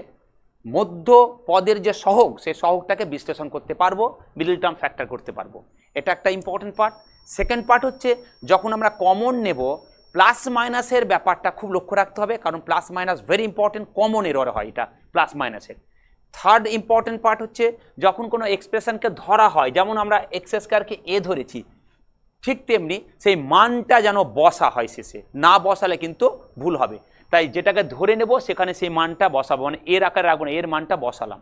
মধ্য পদের যে সহগ, সেই সহগটাকে বিশ্লেষণ করতে পারবো, মিডল টার্ম ফ্যাক্টর করতে পারবো। এটা একটা ইম্পর্টেন্ট পার্ট। সেকেন্ড পার্ট হচ্ছে যখন আমরা কমন নেব, প্লাস মাইনাসের ব্যাপারটা খুব লক্ষ্য রাখতে হবে, কারণ plus minus very important, common error হয় এটা প্লাস মাইনাসের। থার্ড ইম্পর্টেন্ট পার্ট হচ্ছে যখন কোনো এক্সপ্রেশনকে ধরা হয়, যেমন আমরা এক্স স্কয়ারকে এ ধরেছি, ঠিক তেমনি সেই মানটা যেন বসা হয় শেষে, না বসালে কিন্তু ভুল হবে। তাই যেটাকে ধরে নেব সেখানে সেই মানটা বসাবো, মানে এর আকারে রাখবো না, এর মানটা বসালাম।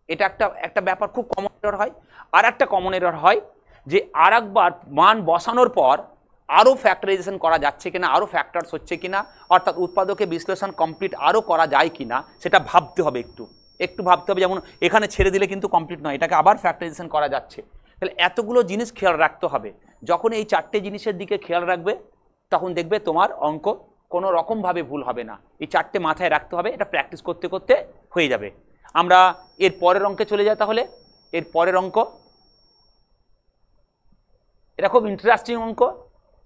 এটা একটা ব্যাপার খুব কমন এরর হয়। আর একটা কমন এরর হয় যে আর একবার মান বসানোর পর আরও ফ্যাক্টরাইজেশন করা যাচ্ছে কিনা, আরও ফ্যাক্টরস হচ্ছে কিনা, অর্থাৎ উৎপাদকে বিশ্লেষণ কমপ্লিট আরও করা যায় কিনা সেটা ভাবতে হবে, একটু ভাবতে হবে। যেমন এখানে ছেড়ে দিলে কিন্তু কমপ্লিট নয়, এটাকে আবার ফ্যাক্টরাইজেশন করা যাচ্ছে। তাহলে এতগুলো জিনিস খেয়াল রাখতে হবে। যখন এই চারটে জিনিসের দিকে খেয়াল রাখবে তখন দেখবে তোমার অঙ্ক কোনো রকমভাবে ভুল হবে না। এই চারটে মাথায় রাখতে হবে, এটা প্র্যাকটিস করতে করতে হয়ে যাবে। আমরা এর পরের অঙ্কে চলে যাই। তাহলে এর পরের অঙ্ক, এটা খুব ইন্টারেস্টিং অঙ্ক,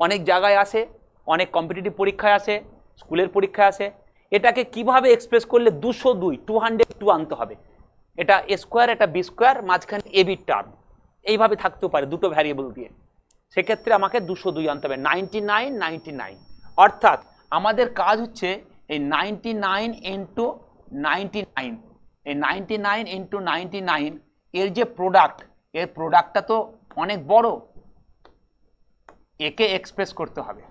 অনেক জায়গায় আসে, অনেক কম্পিটিটিভ পরীক্ষায় আসে, স্কুলের পরীক্ষায় আসে। এটাকে কিভাবে এক্সপ্রেস করলে 202 202 আনতে হবে। এটা এ স্কোয়ার, এটা বি স্কোয়ার, মাঝখানে এ বির টার্ম এইভাবে থাকতেও পারে দুটো ভ্যারিয়েবল দিয়ে। সেক্ষেত্রে আমাকে 202 আনতে হবে, 99 99। অর্থাৎ আমাদের কাজ হচ্ছে এই 99 ইন্টু 99, এই 99 ইন্টু 99 এর যে প্রোডাক্ট, এর প্রোডাক্টটা তো অনেক বড়, একে এক্সপ্রেস করতে হবে।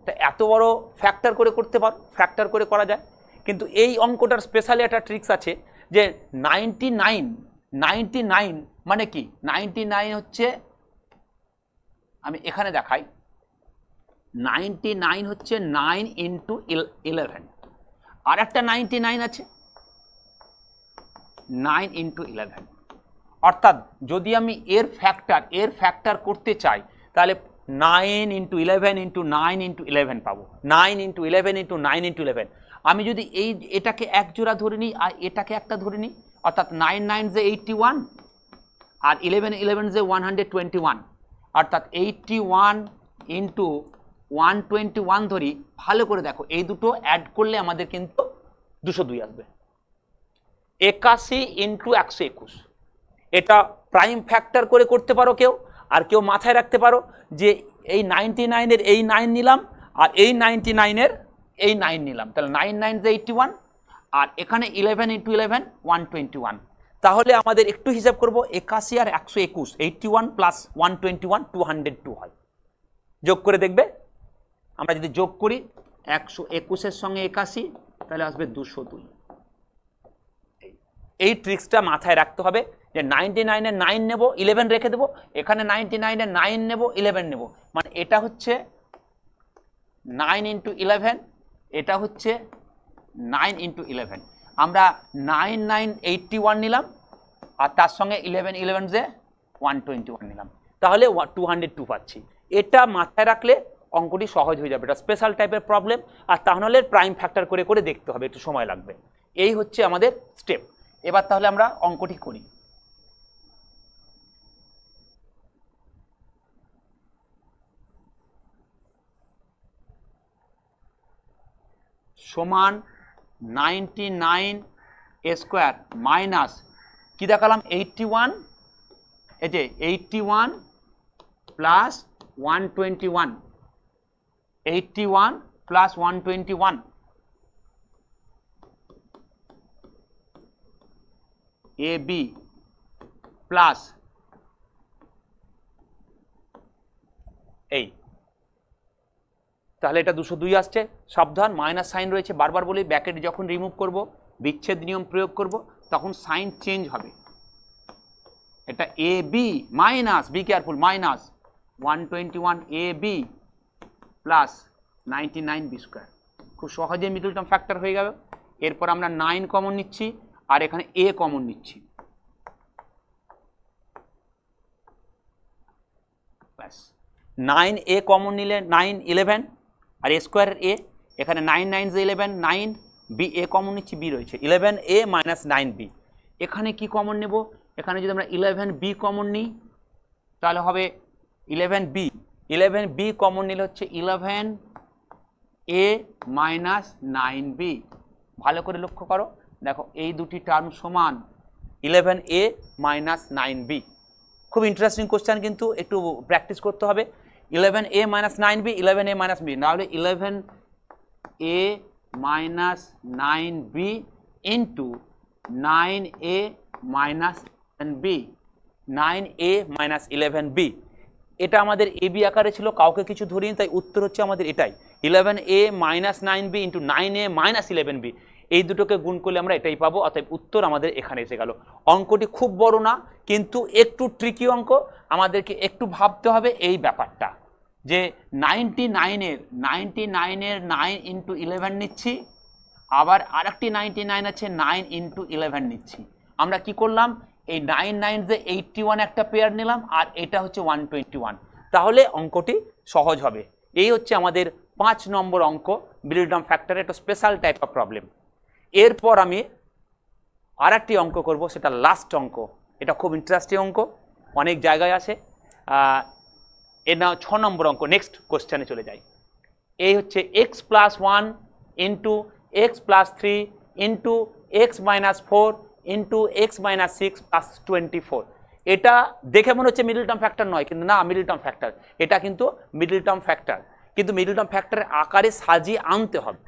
তা এত বড় ফ্যাক্টর করে করতে পারো, ফ্যাক্টর করে করা যায়। কিন্তু এই অঙ্কটার স্পেশালি একটা ট্রিক্স আছে যে 99 মানে কি, 99 হচ্ছে, আমি এখানে দেখাই, 99 হচ্ছে 9 ইন্টু 11। আর একটা 99 আছে 9 ইন্টু 11। অর্থাৎ যদি আমি এর ফ্যাক্টর করতে চাই তাহলে 9 ইন্টু 11 ইন্টু 9 ইন্টু 11 পাবো, 9 ইন্টু 11 ইন্টু 9 ইন্টু 11। আমি যদি এটাকে এক জোড়া ধরে নিই আর এটাকে একটা ধরে নিই, অর্থাৎ 9 9 যে 81 আর 11 11 যে 121, অর্থাৎ 81 ইন্টু 121 ধরি। ভালো করে দেখো, এই দুটো অ্যাড করলে আমাদের কিন্তু 202 আসবে। 81 ইন্টু 121, এটা প্রাইম ফ্যাক্টর করে করতে পারো কেউ, আর কেউ মাথায় রাখতে পারো যে এই 99 এর এই 9 নিলাম আর এই 99 এর এই 9 নিলাম, তাহলে 9 9 যে 81 আর এখানে 11 ইন্টু 11 121। তাহলে আমাদের একটু হিসাব করব, 81 আর 121, 81 প্লাস 121 202 হয়। যোগ করে দেখবে, আমরা যদি যোগ করি 121 এর সঙ্গে 81 তাহলে আসবে 202। এই ট্রিক্সটা মাথায় রাখতে হবে যে 99 এর 9 নেব, 11 রেখে দেবো, এখানে 99 এর 9 নেব, 11 নেব, মানে এটা হচ্ছে 9 ইন্টু 11, এটা হচ্ছে 9 ইন্টু 11। আমরা 9 9 81 নিলাম আর তার সঙ্গে 11 11 যে 121 নিলাম, তাহলে 202 পাচ্ছি। এটা মাথায় রাখলে অঙ্কটি সহজ হয়ে যাবে। এটা স্পেশাল টাইপের প্রবলেম, আর তাহলে প্রাইম ফ্যাক্টর করে করে দেখতে হবে, একটু সময় লাগবে। এই হচ্ছে আমাদের স্টেপ। এবার তাহলে আমরা অঙ্কটি করি। সমান 99 স্কোয়ার মাইনাস কি দেখালাম 81, এই যে 81 plus 121, 81 plus 121 a b plus এই, তাহলে এটা 202 আসছে। সাবধান, মাইনাস সাইন রয়েছে, বারবার বলি ব্র্যাকেট যখন রিমুভ করব, বিচ্ছেদ নিয়ম প্রয়োগ করব, তখন সাইন চেঞ্জ হবে। এটা a b minus, be careful, minus 121 a b plus 99 b square. খুব সহজে মিডল টার্ম ফ্যাক্টর হয়ে গেল। এরপর আমরা 9 কমন নিচ্ছি আর এখানে এ কমন নিচ্ছি, ব্যাস 9 এ কমন নিলে 9 11 আর এ স্কোয়ার এ, এখানে 9 9 যে 11, 9 বি এ কমন নিচ্ছি, বি রয়েছে 11a মাইনাস 9b। এখানে কি কমন নেব, এখানে যদি আমরা 11b কমন নিই তাহলে হবে 11b কমন নিলে হচ্ছে 11a মাইনাস 9b। ভালো করে লক্ষ্য করো, দেখো এই দুটি টার্ম সমান 11a মাইনাস 9b। খুব ইন্টারেস্টিং কোশ্চেন, কিন্তু একটু প্র্যাকটিস করতে হবে। 11a minus 9b, 11a minus b, নাহলে 11a minus 9b into 9a minus 11b, 9a minus 11b। এটা আমাদের এ বি আকারে ছিল, কাউকে কিছু ধরিনি, তাই উত্তর হচ্ছে আমাদের এটাই 11a minus 9b into 9a minus 11b। এই দুটোকে গুণ করলে আমরা এটাই পাবো, অতএব উত্তর আমাদের এখানে এসে গেল। অঙ্কটি খুব বড় না, কিন্তু একটু ট্রিকি অঙ্ক। আমাদেরকে একটু ভাবতে হবে এই ব্যাপারটা যে 99-এর 9 ইন্টু 11 নিচ্ছি, আবার আরেকটি 99 আছে 9 ইন্টু 11 নিচ্ছি। আমরা কি করলাম, এই 9 যে 81 একটা পেয়ার নিলাম, আর এটা হচ্ছে 121, তাহলে অঙ্কটি সহজ হবে। এই হচ্ছে আমাদের 5 নম্বর অঙ্ক, মিডল টার্ম ফ্যাক্টরের একটা স্পেশাল টাইপ অফ প্রবলেম। এরপর আমি আর একটি অঙ্ক করব, সেটা লাস্ট অঙ্ক। এটা খুব ইন্টারেস্টিং অঙ্ক, অনেক জায়গায় আসে। এর নাম 6 নম্বর অঙ্ক। নেক্সট কোশ্চেনে চলে যাই। এই হচ্ছে x plus 1 into x plus 3 into x minus 4 into x minus 6 plus 24। এটা দেখে মনে হচ্ছে মিডল টার্ম ফ্যাক্টর নয়, কিন্তু না, মিডল টার্ম ফ্যাক্টর। এটা কিন্তু মিডল টার্ম ফ্যাক্টর, কিন্তু মিডল টার্ম ফ্যাক্টরের আকারে সাজিয়ে আনতে হবে।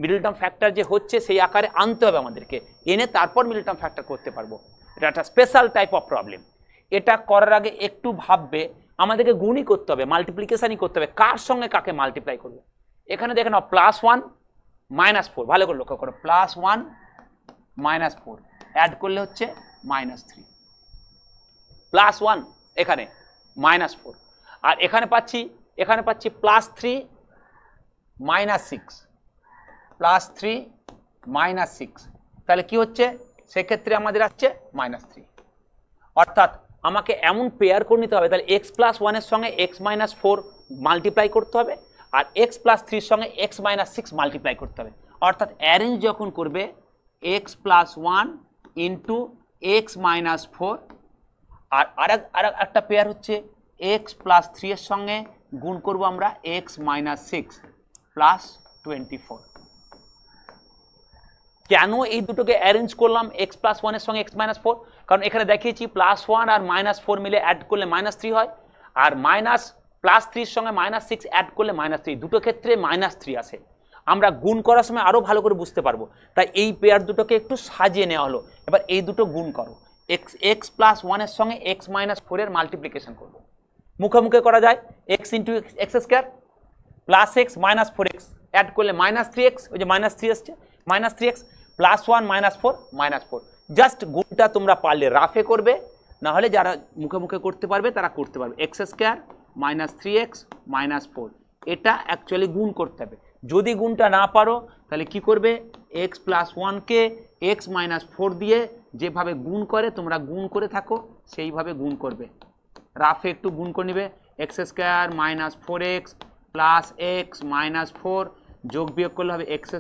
মিডল টার্ম ফ্যাক্টর যে হচ্ছে সেই আকারে আনতে হবে আমাদেরকে, এনে তারপর মিডল টার্ম ফ্যাক্টর করতে পারবো। এটা একটা স্পেশাল টাইপ অফ প্রবলেম। এটা করার আগে একটু ভাববে, আমাদেরকে গুণই করতে হবে, মাল্টিপ্লিকেশনই করতে হবে। কার সঙ্গে কাকে মাল্টিপ্লাই করবে? এখানে দেখে নাও +1 -4, ভালো করে লক্ষ্য করো, +1 -4 অ্যাড করলে হচ্ছে -3, +1 এখানে -4, আর এখানে পাচ্ছি +3 -6, +3 -6, তাহলে কি হচ্ছে, সেক্ষেত্রে আমাদের আসছে -3। অর্থাৎ আমাকে এমন পেয়ার করে নিতে হবে, তাহলে x+1 এর সঙ্গে x-4 মাল্টিপ্লাই করতে হবে, আর x+3 এর সঙ্গে x-6 মাল্টিপ্লাই করতে হবে। অর্থাৎ অ্যারেঞ্জ যখন করবে x+1 ইন্টু x-4, আর একটা পেয়ার হচ্ছে x+3 এর সঙ্গে গুণ করব আমরা x-6 প্লাস 24। কেন এই দুটোকে অ্যারেঞ্জ করলাম x+1 এর সঙ্গে x-4? কারণ এখানে দেখিয়েছি +1 আর -4 মিলে অ্যাড করলে -3 হয়, আর +3 এর সঙ্গে -6 অ্যাড করলে -3, দুটো ক্ষেত্রে -3 আসে। আমরা গুণ করার সময় আরো ভালো করে বুঝতে পারবো, তাই এই পেয়ার দুটোকে একটু সাজিয়ে নেওয়া হলো। এবার এই দুটো গুণ করো, x+1 এর সঙ্গে x-4 এর মাল্টিপ্লিকেশন করব। মুখে মুখে করা যায়, x into x² plus x minus 4x add করলে -3x, ওই যে -3 আসছে, -3x +1 -4 -4। জাস্ট গুণটা তোমরা পারলে রাফে করবে, না হলে যারা মুখে মুখে করতে পারবে তারা করতে পারবে। x² -3x -4, এটা অ্যাকচুয়ালি গুণ করতে হবে। যদি গুণটা না পারো তাহলে কি করবে, x+1 কে x-4 দিয়ে যেভাবে গুণ করে তোমরা গুণ করে থাকো সেইভাবে গুণ করবে। রাফে একটু গুণ করে নেবে, x² -4x প্লাস x -4 যোগ বিয়োগ করলে হবে x²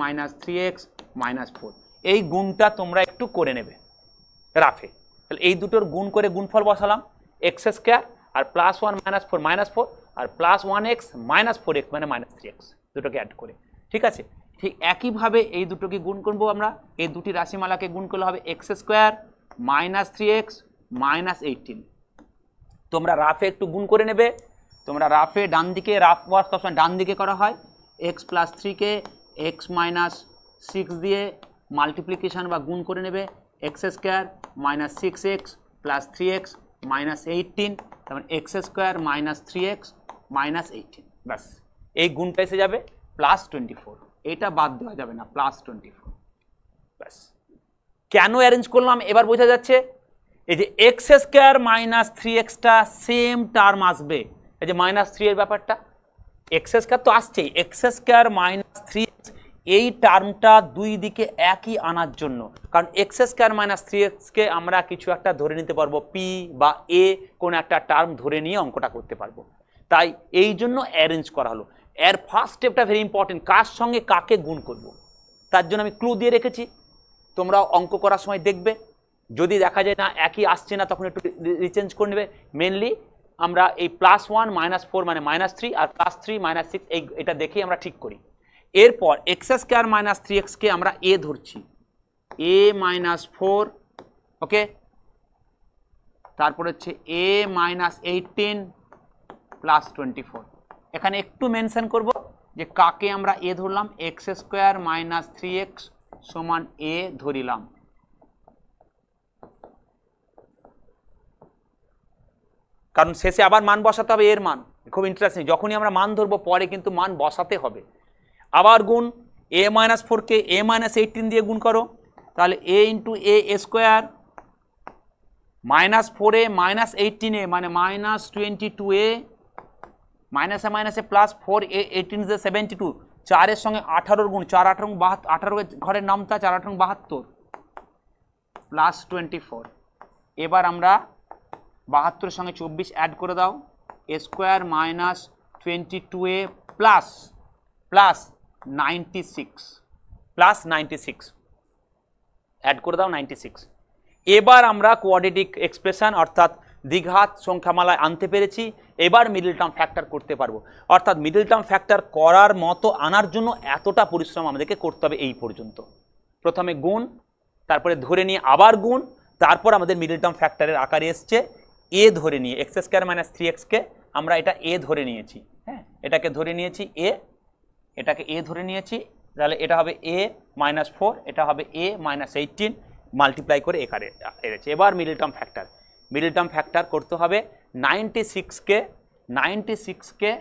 -3x -4। এই গুণটা তোমরা একটু করে নেবে রাফে। তাহলে এই দুটোর গুণ করে গুণফল বসালাম, x² আর +1 -4 -4 আর +1x -4x মানে -3x, দুটোকে অ্যাড করে। ঠিক আছে, ঠিক একইভাবে এই দুটোকে গুণ করবো আমরা। এই দুটি রাশিমালাকে গুণ করলে হবে x² -3x -18। তোমরা রাফে একটু গুণ করে নেবে, তোমরা রাফে ডান দিকে, রাফ ওয়ার্ক সবসময় ডান দিকে করা হয়। x+3 কে x-6 দিয়ে মাল্টিপ্লিকেশন বা গুণ করে নেবে, x² -6x প্লাস 3x -18, তারপর x² -3x -18, ব্যাস এই গুণটা এসে যাবে +24। এটা বাদ দেওয়া যাবে না, +24, ব্যাস। কেন অ্যারেঞ্জ করলাম এবার বোঝা যাচ্ছে। এই যে x² -3xটা সেম টার্ম আসবে, এই যে -3 এর ব্যাপারটা, x² তো আসছেই, x² -3x এই টার্মটা দুই দিকে একই আনার জন্য, কারণ x² -3x কে আমরা কিছু একটা ধরে নিতে পারবো, p বা a কোন একটা টার্ম ধরে নিয়ে অঙ্কটা করতে পারবো, তাই এই জন্য অ্যারেঞ্জ করা হলো। এর ফার্স্ট স্টেপটা ভেরি ইম্পর্টেন্ট, কার সঙ্গে কাকে গুণ করব। তার জন্য আমি ক্লু দিয়ে রেখেছি, তোমরা অঙ্ক করার সময় দেখবে, যদি দেখা যায় না একই আসছে না তখন একটু রিচেঞ্জ করে নেবে। মেনলি আমরা এই +1 -4 মানে -3 আর +3 -6 এটা দেখেই আমরা ঠিক করি। এরপর x² - 3x কে আমরা a ধরছি, a -4, ওকে, তারপর হচ্ছে a -18 + 24। এখানে একটু মেনশন করব যে কাকে আমরা a ধরলাম, x² - 3x = a ধরিলাম। কারণ শেষে আবার মান বসাতে হবে, এর মান খুব ইন্টারেস্টিং, যখনই আমরা মান ধরবো পরে কিন্তু মান বসাতে হবে। আবার গুণ a -4 কে a -18 দিয়ে গুণ করো, তাহলে a × a² -4a -18a মানে -22a, মাইনাসে মাইনাসে +4 18 = 72, 4 এর সঙ্গে 18 গুণ, 4 18 72, 18 ঘরের নামতা 4 18 72 +24। এবার আমরা 72 এর সঙ্গে 24 অ্যাড করে দাও, a² - 22a প্লাস 96 অ্যাড করে দাও 96। এবার আমরা কোয়াড্রেটিক এক্সপ্রেশন অর্থাৎ দ্বিঘাত সংখ্যামালায় আনতে পেরেছি। এবার মিডল টার্ম ফ্যাক্টর করতে পারবো, অর্থাৎ মিডল টার্ম ফ্যাক্টর করার মতো আনার জন্য এতটা পরিশ্রম আমাদেরকে করতে হবে। এই পর্যন্ত প্রথমে গুণ, তারপরে ধরে নিয়ে আবার গুণ, তারপর আমাদের মিডল টার্ম ফ্যাক্টরের আকারে এসছে a ধরে নিয়ে, x² - 3x কে আমরা এটা a ধরে নিয়েছি, হ্যাঁ এটাকে ধরে নিয়েছি a, এটাকে a ধরে নিয়েছি, তাহলে এটা হবে a -4, এটা হবে a -18 মাল্টিপ্লাই করে একারে এসেছে। এবার মিডল টার্ম ফ্যাক্টর করতে হবে 96কে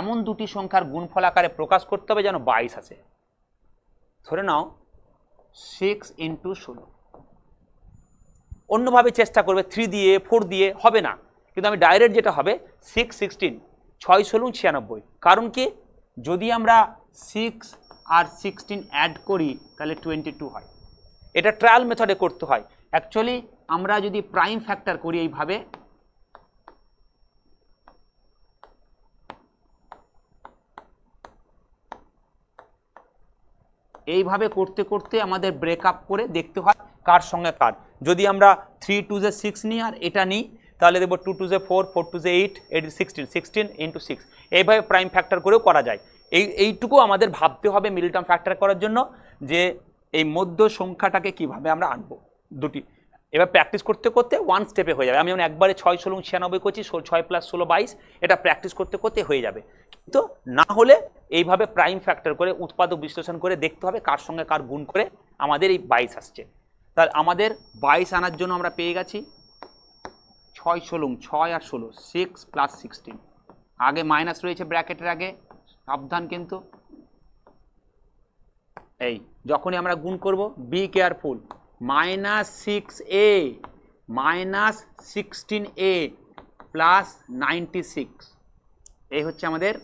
এমন দুটি সংখ্যার গুণফল আকারে প্রকাশ করতে হবে যেন 22 আসে। ধরে নাও 6 × 16, অন্যভাবে চেষ্টা করবে 3 দিয়ে 4 দিয়ে, হবে না, কিন্তু আমি ডাইরেক্ট যেটা হবে 6 16 6 16 96। কারণ কি, যদি আমরা 6 আর 16 অ্যাড করি তাহলে 22 হয়। এটা ট্রায়াল মেথডে করতে হয়। অ্যাকচুয়ালি আমরা যদি প্রাইম ফ্যাক্টর করি এইভাবে করতে করতে আমাদের ব্রেকআপ করে দেখতে হয় কার সঙ্গে কার। যদি আমরা 3 2 6 নিই আর এটা নিই, তাহলে দেখব 2 2 4 4 2 8 8 16 16 × 6, এইভাবে প্রাইম ফ্যাক্টর করেও করা যায়। এইটুকু আমাদের ভাবতে হবে মিডল টার্ম ফ্যাক্টর করার জন্য, যে এই মধ্য সংখ্যাটাকে কিভাবে আমরা আনবো দুটি। এবার প্র্যাকটিস করতে করতে ওয়ান স্টেপে হয়ে যাবে। আমি যেমন একবারে 6 16 96 করছি, 6 + 16 22, এটা প্র্যাকটিস করতে করতে হয়ে যাবে। কিন্তু না হলে এইভাবে প্রাইম ফ্যাক্টর করে উৎপাদক বিশ্লেষণ করে দেখতে হবে কার সঙ্গে কার গুণ করে আমাদের এই 22 আসছে। তাহলে আমাদের 22 আনার জন্য আমরা পেয়ে গেছি 6 16 6 আর 16 6 + 16, আগে মাইনাস রয়েছে ব্র্যাকেটের আগে, সাবধান কিন্তু। এই যখনই আমরা গুণ করব, বি কেয়ারফুল, -6a -16a +96, এই হচ্ছে আমাদের।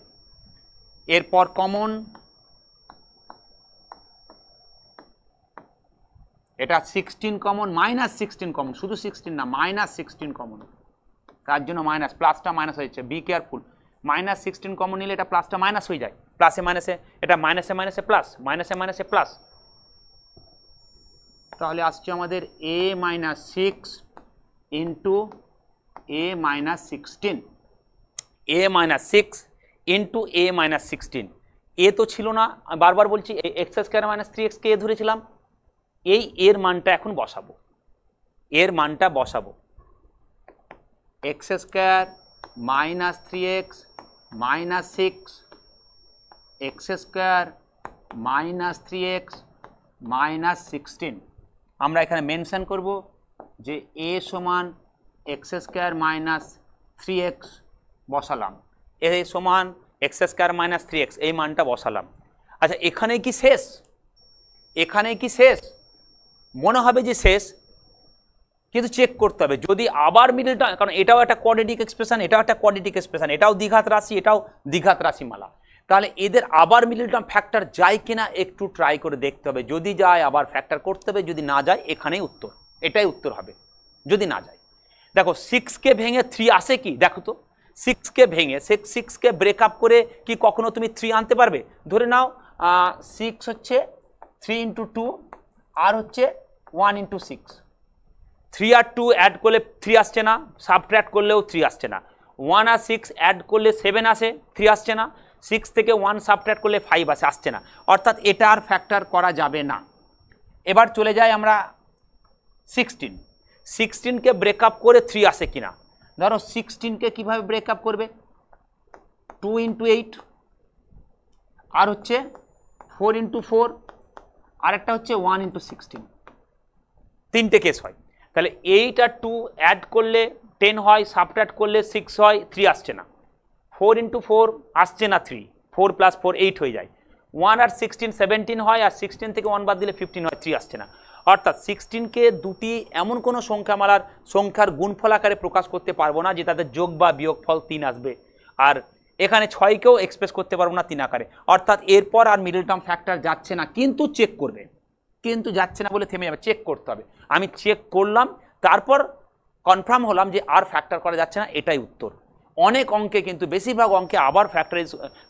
এরপর কমন, এটা 16 কমন, -16 কমন, শুধু 16 না -16 কমন, তার জন্য মাইনাস, প্লাসটা মাইনাস হয়েছে, বি কেয়ারফুল। -16 কমন নিলে এটা প্লাসটা মাইনাস হয়ে যায়, প্লাসে মাইনাসে এটা মাইনাসে মাইনাসে প্লাস, মাইনাসে মাইনাসে প্লাস, তাহলে আসছে আমাদের a - 6 × a - 16, a - 6 × a - 16। এ তো ছিল না, বারবার বলছি x² - 3x কে এ ধরেছিলাম, এর মানটা এখন বসাবো, এর মানটা বসাবো, x² - 3x - 6 x² - 3x - 16। আমরা এখানে মেনশন করব যে a সমান x² - 3x বসালাম, a সমান x² - 3x, এই মানটা বসালাম। আচ্ছা এখানে কি শেষ? এখানে কি শেষ? মনে হবে যে শেষ, কিন্তু চেক করতে হবে যদি আবার মিডল টার্ম, কারণ এটাও একটা কোয়াড্রেটিক এক্সপ্রেশন, এটাও একটা কোয়াড্রেটিক এক্সপ্রেশন, এটাও দ্বিঘাত রাশি, এটাও দ্বিঘাত রাশিমালা, তাহলে এদের আবার মিডল টার্ম ফ্যাক্টর যায় কিনা একটু ট্রাই করে দেখতে হবে। যদি যায় আবার ফ্যাক্টর করতে হবে, যদি না যায় এখানেই উত্তর, এটাই উত্তর হবে যদি না যায়। দেখো 6কে ভেঙে 3 আসে কি, দেখো তো 6কে ভেঙে 6কে ব্রেকআপ করে কি কখনো তুমি 3 আনতে পারবে? ধরে নাও সিক্স হচ্ছে 3 ইন্টু 2 আর হচ্ছে 1 ইন্টু 6, 3 আর 2 অ্যাড করলে 3 আসছে না, সাবট্র্যাক্ট করলেও 3 আসছে না, 1 আর 6 অ্যাড করলে 7 আসে, 3 আসছে না, 6 থেকে 1 সাবট্র্যাক্ট করলে 5 আসছে না, অর্থাৎ এটা আর ফ্যাক্টর করা যাবে না। এবার চলে যাই আমরা 16কে ব্রেকআপ করে 3 আসে কিনা। ধরো 16কে কিভাবে ব্রেকআপ করবে, 2 ইন্টু 8 আর হচ্ছে 4 ইন্টু 4 আর একটা হচ্ছে 1 ইন্টু 16, তিনটে কেস হয়। তাহলে 8 আর 2 অ্যাড করলে 10 হয়, সাবট্র্যাক্ট করলে 6 হয়, 3 আসছে না, 4 ইন্টু 4 আসছে না 3, 4 প্লাস 4 8 হয়ে যায়, 1 আর 16 17 হয়, আর 16 থেকে 1 বাদ দিলে 15 হয়, 3 আসছে না। অর্থাৎ 16কে দুটি এমন কোনো সংখ্যার গুণফল আকারে প্রকাশ করতে পারবো না যে তাদের যোগ বা বিয়োগফল 3 আসবে, আর এখানে 6কেও এক্সপ্রেস করতে পারবো না 3 আকারে। অর্থাৎ এরপর আর মিডল টার্ম ফ্যাক্টর যাচ্ছে না, কিন্তু চেক করবে, কিন্তু যাচ্ছে না বলে থেমে যাবে, চেক করতে হবে। আমি চেক করলাম, তারপর কনফার্ম হলাম যে আর ফ্যাক্টর করা যাচ্ছে না, এটাই উত্তর। অনেক অঙ্কে কিন্তু বেশিরভাগ অঙ্কে আবার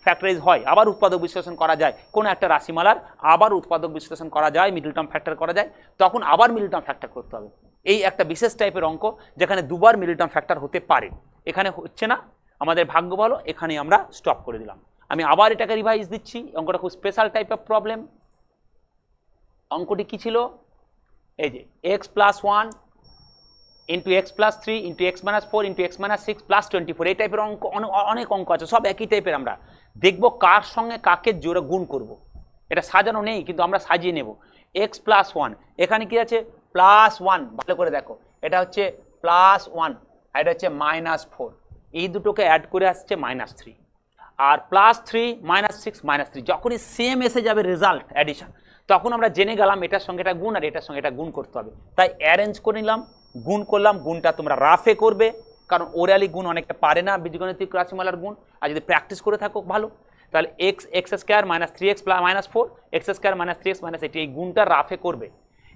ফ্যাক্টরাইজ হয়, আবার উৎপাদক বিশ্লেষণ করা যায়, কোনো একটা রাশিমালার আবার উৎপাদক বিশ্লেষণ করা যায়, মিডল টার্ম ফ্যাক্টর করা যায়, তখন আবার মিডল টার্ম ফ্যাক্টর করতে হবে। এই একটা বিশেষ টাইপের অঙ্ক যেখানে দুবার মিডল টার্ম ফ্যাক্টর হতে পারে, এখানে হচ্ছে না, আমাদের ভাগ্য ভালো, এখানে আমরা স্টপ করে দিলাম। আমি আবার এটাকে রিভাইজ দিচ্ছি, অঙ্কটা খুব স্পেশাল টাইপ অফ প্রবলেম। অঙ্কটি কি ছিল, এই যে x plus 1 into x plus 3 into x minus 4 into x minus 6 plus 24, এই টাইপের অঙ্ক অনেক অঙ্ক আছে, সব একই টাইপের। আমরা দেখবো কার সঙ্গে কাকে জোরে গুণ করব, এটা সাজানো নেই কিন্তু আমরা সাজিয়ে নেব। এক্স প্লাস 1, এখানে কি আছে প্লাস 1, ভালো করে দেখো, এটা হচ্ছে প্লাস 1 আর এটা হচ্ছে মাইনাস 4, এই দুটোকে অ্যাড করে আসছে মাইনাস 3, আর প্লাস 3 মাইনাস 6 মাইনাস 3, যখনই সেম এসে যাবে রেজাল্ট অ্যাডিশন, তখন আমরা জেনে গেলাম এটার সঙ্গে এটা গুণ আর এটার সঙ্গে এটা গুণ করতে হবে, তাই অ্যারেঞ্জ করে নিলাম, গুণ করলাম। গুণটা তোমরা রাফে করবে, কারণ ওরালি গুণ অনেকটা পারে না বীজগণিতিক রাশিমালার গুণ, আর যদি প্র্যাকটিস করে থাকো ভালো। তাহলে x square minus 3x minus 4, x square minus 3x minus 8, এই গুণটা রাফে করবে।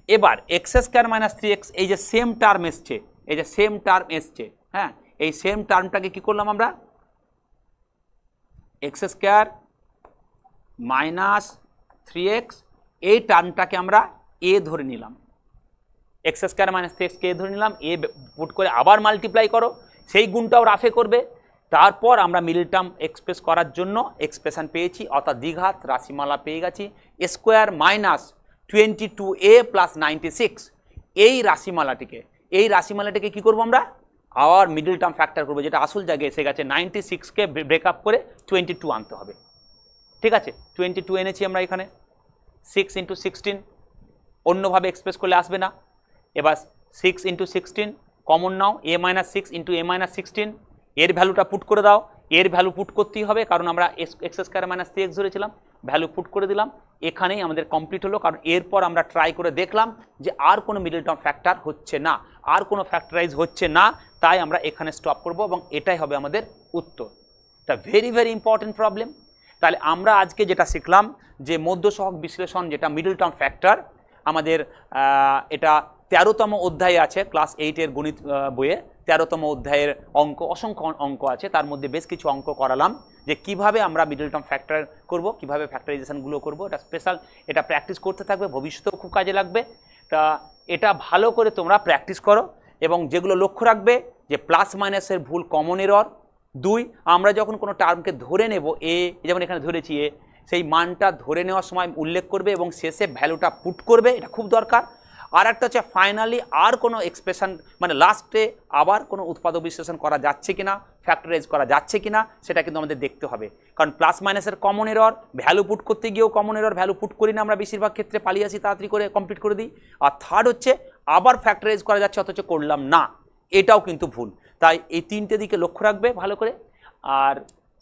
এবার এক্স স্কোয়ার মাইনাস 3x, এই যে সেম টার্ম এসছে, এই যে সেম টার্ম এসছে, হ্যাঁ, এই সেম টার্মটাকে কি করলাম আমরা, এক্স স্কোয়ার মাইনাস 3x, এই টার্মটাকে আমরা এ ধরে নিলাম, এক্স স্কোয়ার মাইনাস 3x কে ধরে নিলাম, এ পুট করে আবার মাল্টিপ্লাই করো, সেই গুণটাও রাফে করবে। তারপর আমরা মিডল টার্ম এক্সপ্রেস করার জন্য এক্সপ্রেশন পেয়েছি, অর্থাৎ দ্বিঘাত রাশিমালা পেয়ে গেছি, স্কোয়ার মাইনাস 22a প্লাস 96, এই রাশিমালাটিকে কি করবো আমরা, আবার মিডল টার্ম ফ্যাক্টর করবো, যেটা আসল জায়গায় এসে গেছে, 96কে ব্রেকআপ করে 22 আনতে হবে। ঠিক আছে, 22 এনেছি আমরা এখানে, 6 ইন্টু 16, অন্যভাবে এক্সপ্রেস করলে আসবে না। এবার 6 into 16 common now, a minus 6 into a minus 16, এর ভ্যালুটা পুট করে দাও, এর ভ্যালু পুট করতেই হবে, কারণ আমরা এক্স স্কোয়ার মাইনাস 3x ধরেছিলাম, ভ্যালু পুট করে দিলাম, এখানেই আমাদের কমপ্লিট হলো। কারণ এরপর আমরা ট্রাই করে দেখলাম যে আর কোনো মিডল টার্ম ফ্যাক্টর হচ্ছে না, আর কোনো ফ্যাক্টরাইজ হচ্ছে না, তাই আমরা এখানে স্টপ করব এবং এটাই হবে আমাদের উত্তর। এটা ভেরি ভেরি ইম্পর্টেন্ট প্রবলেম। তাহলে আমরা আজকে যেটা শিখলাম যে মধ্যসহগ বিশ্লেষণ, যেটা মিডল টার্ম ফ্যাক্টর, আমাদের এটা 13তম অধ্যায়ে আছে, ক্লাস 8-এর গণিত বইয়ে 13তম অধ্যায়ের অঙ্ক, অসংখ্য অঙ্ক আছে, তার মধ্যে বেশ কিছু অঙ্ক করালাম যে কিভাবে আমরা মিডল টার্ম ফ্যাক্টর করব, কিভাবে ফ্যাক্টরাইজেশনগুলো করব। এটা স্পেশাল, এটা প্র্যাকটিস করতে থাকবে, ভবিষ্যতেও খুব কাজে লাগবে। তা এটা ভালো করে তোমরা প্র্যাকটিস করো, এবং যেগুলো লক্ষ্য রাখবে যে প্লাস মাইনাসের ভুল কমন এরর। 2, আমরা যখন কোনো টার্মকে ধরে নেব, এ যেমন এখানে ধরেছি এ, সেই মানটা ধরে নেওয়ার সময় উল্লেখ করবে এবং শেষে ভ্যালুটা পুট করবে, এটা খুব দরকার। আর একটা হচ্ছে ফাইনালি আর কোনো এক্সপ্রেশন, মানে লাস্টে আবার কোনো উৎপাদক বিশ্লেষণ করা যাচ্ছে কিনা, ফ্যাক্টরাইজ করা যাচ্ছে কিনা, সেটা কিন্তু আমাদের দেখতে হবে। কারণ প্লাস মাইনাসের কমন এরর, ভ্যালু পুট করতে গিয়েও কমন এরর, ভ্যালু পুট করি না আমরা, বেশিরভাগ ক্ষেত্রে পালিয়ে আসি, তাড়াতাড়ি করে কমপ্লিট করে দিই। আর থার্ড হচ্ছে আবার ফ্যাক্টরাইজ করা যাচ্ছে অথচ করলাম না, এটাও কিন্তু ভুল। তাই এই তিনটে দিকে লক্ষ্য রাখবে ভালো করে, আর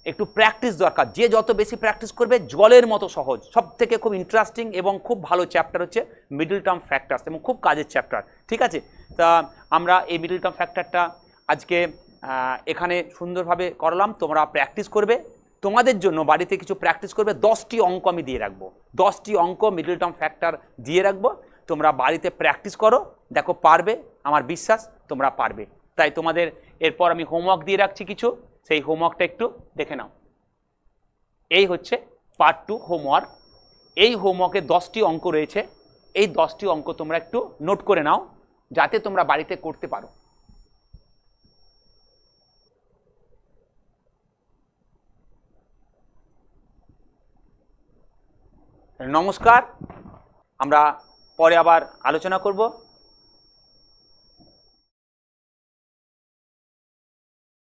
একটু প্র্যাকটিস দরকার। যে যত বেশি প্র্যাকটিস করবে, জলের মতো সহজ, সব থেকে খুব ইন্টারেস্টিং এবং খুব ভালো চ্যাপ্টার হচ্ছে মিডল টার্ম ফ্যাক্টরস, এবং খুব কাজের চ্যাপ্টার। ঠিক আছে, তা আমরা এই মিডল টার্ম ফ্যাক্টরটা আজকে এখানে সুন্দরভাবে করলাম। তোমরা প্র্যাকটিস করবে, তোমাদের জন্য বাড়িতে কিছু প্র্যাকটিস করবে। 10টি অঙ্ক আমি দিয়ে রাখবো, 10টি অঙ্ক মিডল টার্ম ফ্যাক্টর দিয়ে রাখবো, তোমরা বাড়িতে প্র্যাকটিস করো, দেখো পারবে, আমার বিশ্বাস তোমরা পারবে। তাই তোমাদের এরপর আমি হোমওয়ার্ক দিয়ে রাখছি কিছু, সেই হোমওয়ার্কটা একটু দেখে নাও। এই হচ্ছে পার্ট 2 হোমওয়ার্ক। এই হোমওয়ার্কে 10টি অঙ্ক রয়েছে, এই 10টি অঙ্ক তোমরা একটু নোট করে নাও যাতে তোমরা বাড়িতে করতে পারো। নমস্কার, আমরা পরে আবার আলোচনা করব।